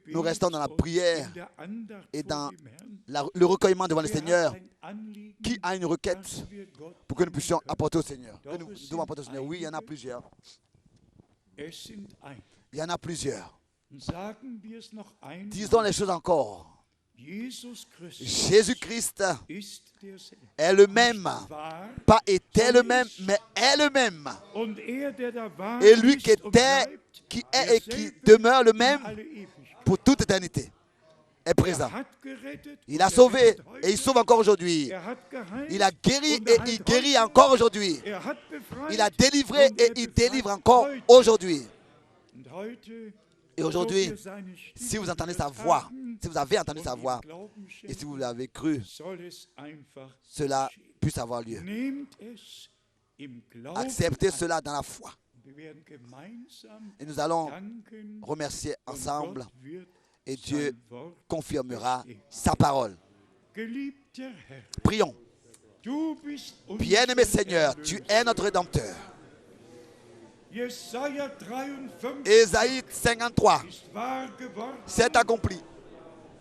Nous restons dans la prière et dans le recueillement devant le Seigneur. Qui a une requête pour que nous puissions apporter au Seigneur? Que nous devons apporter au Seigneur. Oui, il y en a plusieurs. Il y en a plusieurs. Disons les choses encore. Jesus Christus Jésus-Christ ist derselbe. est le même. War, Pas était le même, mais est le même. und er, der da war, Et lui qui ist und était, bleibt, qui est et qui derselbe demeure le in même alle Ewigkeit. pour toute éternité, est présent. Er hat gerettet Il und a er sauvé rettet heute. et il sauve encore aujourd'hui. Er hat geheilt Il a guéri und et er il heilt guérit heute. encore aujourd'hui. Er hat befreit Il a délivré und et er il befreit délivre encore heute. aujourd'hui. Und heute, Et aujourd'hui, so wir seine Stimme si vous entendez sa gehört voix, haben si vous avez entendu und sa ihm voix, Glauben et si vous schenken, l'avez cru, soll es einfach cela geschehen. puisse avoir lieu. Nehmt es im Glauben Acceptez an. cela dans la foi. Wir werden gemeinsam Et nous allons danken remercier und ensemble Gott wird et Dieu sein Wort confirmera bestätigen. sa parole. Geliebter Herr, Prions. du bist unser Bien-aimé Seigneur, tu Erlöser. es notre Rédempteur. Jesaja 53 Ésaïe 53, ist wahr geworden c'est accompli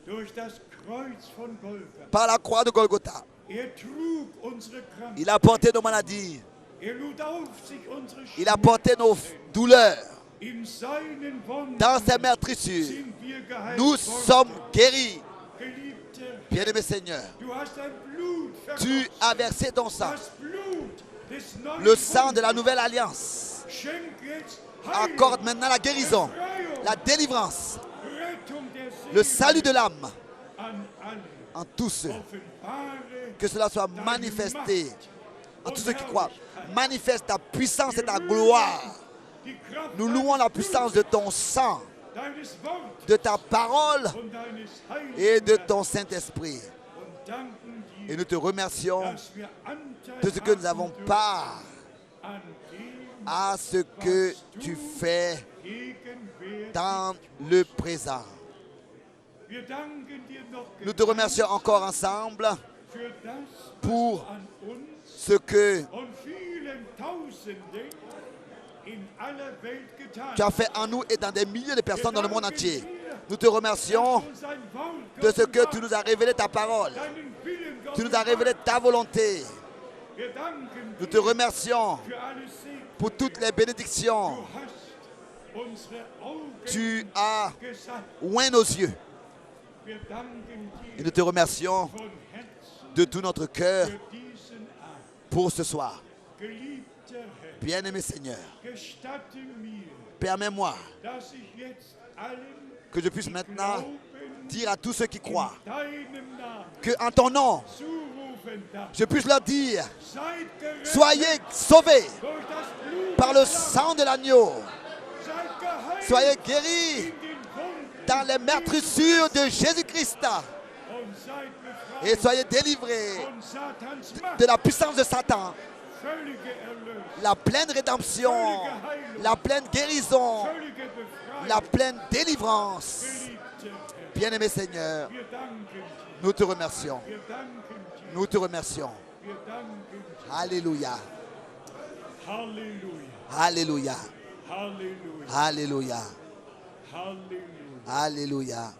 durch das Kreuz von Golgatha. par la croix de Golgotha. Er trug unsere Krankheit. Il a porté nos maladies, Er lud auf sich unsere il a porté nos Schmerzen. douleurs. In seinen Wunden Dans ses meurtrissures, sind wir geheilt nous worden. sommes guéris. Geliebter, Bien-aimé Seigneur, du hast dein Blut tu vergossen. as versé ton sang, Das Blut des neuen le sang de la Bundes. nouvelle alliance. Schenk jetzt Heilung, Accorde maintenant la guérison, Befreiung, la délivrance, Rettung der Seele le salut de l'âme an alle. en tous ceux. Offenbare Que cela soit deine manifesté Macht en und tous ceux qui croient. Herrlichkeit. Manifeste ta puissance et ta Wir gloire. rühmen die Kraft Nous louons la puissance de ton sang, deines Wortes de ta parole und deines Heiligen et de Geistes ton Saint-Esprit. und danken Et dir, nous te remercions dass wir Anteil de ce que nous avons haben dürfen part an dem à ce que tu fais Gegenwärtig. dans le présent. Wir danken dir noch Nous te remercions encore ensemble für das, pour was du an uns ce que und vielen Tausenden in aller Welt getan tu as fait en nous et dans des milliers de personnes dans le monde entier. Nous te remercions hast. Uns ein Wort de ce que geoffenbart, tu nous as révélé ta parole. deinen Willen Tu nous as révélé ta volonté. Wir danken Nous te dir remercions für alles Segen. pour toutes les bénédictions. Du hast unsere Augen Tu as gesalbt. oint nos yeux. Wir danken Et dir nous te remercions von Herzen de tout notre cœur für diesen Abend. pour ce soir. Geliebter Herr, Bien-aimé Seigneur, gestatte mir, permets-moi dass ich jetzt allen que je puisse maintenant Glauben dire à tous ceux qui croient in deinem Namen que en ton nom, zurufen darf. je puisse leur dire, Seid gerettet soyez sauvés durch das Blut par le des sang de l'agneau. Seid geheilt Soyez guéris in den Wunden dans les meurtrissures de Jésus-Christ. und seid Et befreit soyez délivrés von Satans Macht. de la puissance de Satan. Völlige Erlösung, La pleine rédemption, la pleine guérison, völlige Befreiung. la pleine délivrance. Geliebter Herr, Bien-aimé Seigneur, wir danken dir, nous te remercions. wir danken dir, Nous te remercions. wir danken dir. Alléluia. Halleluja, Alléluia. Halleluja, Alléluia. Halleluja. Alléluia.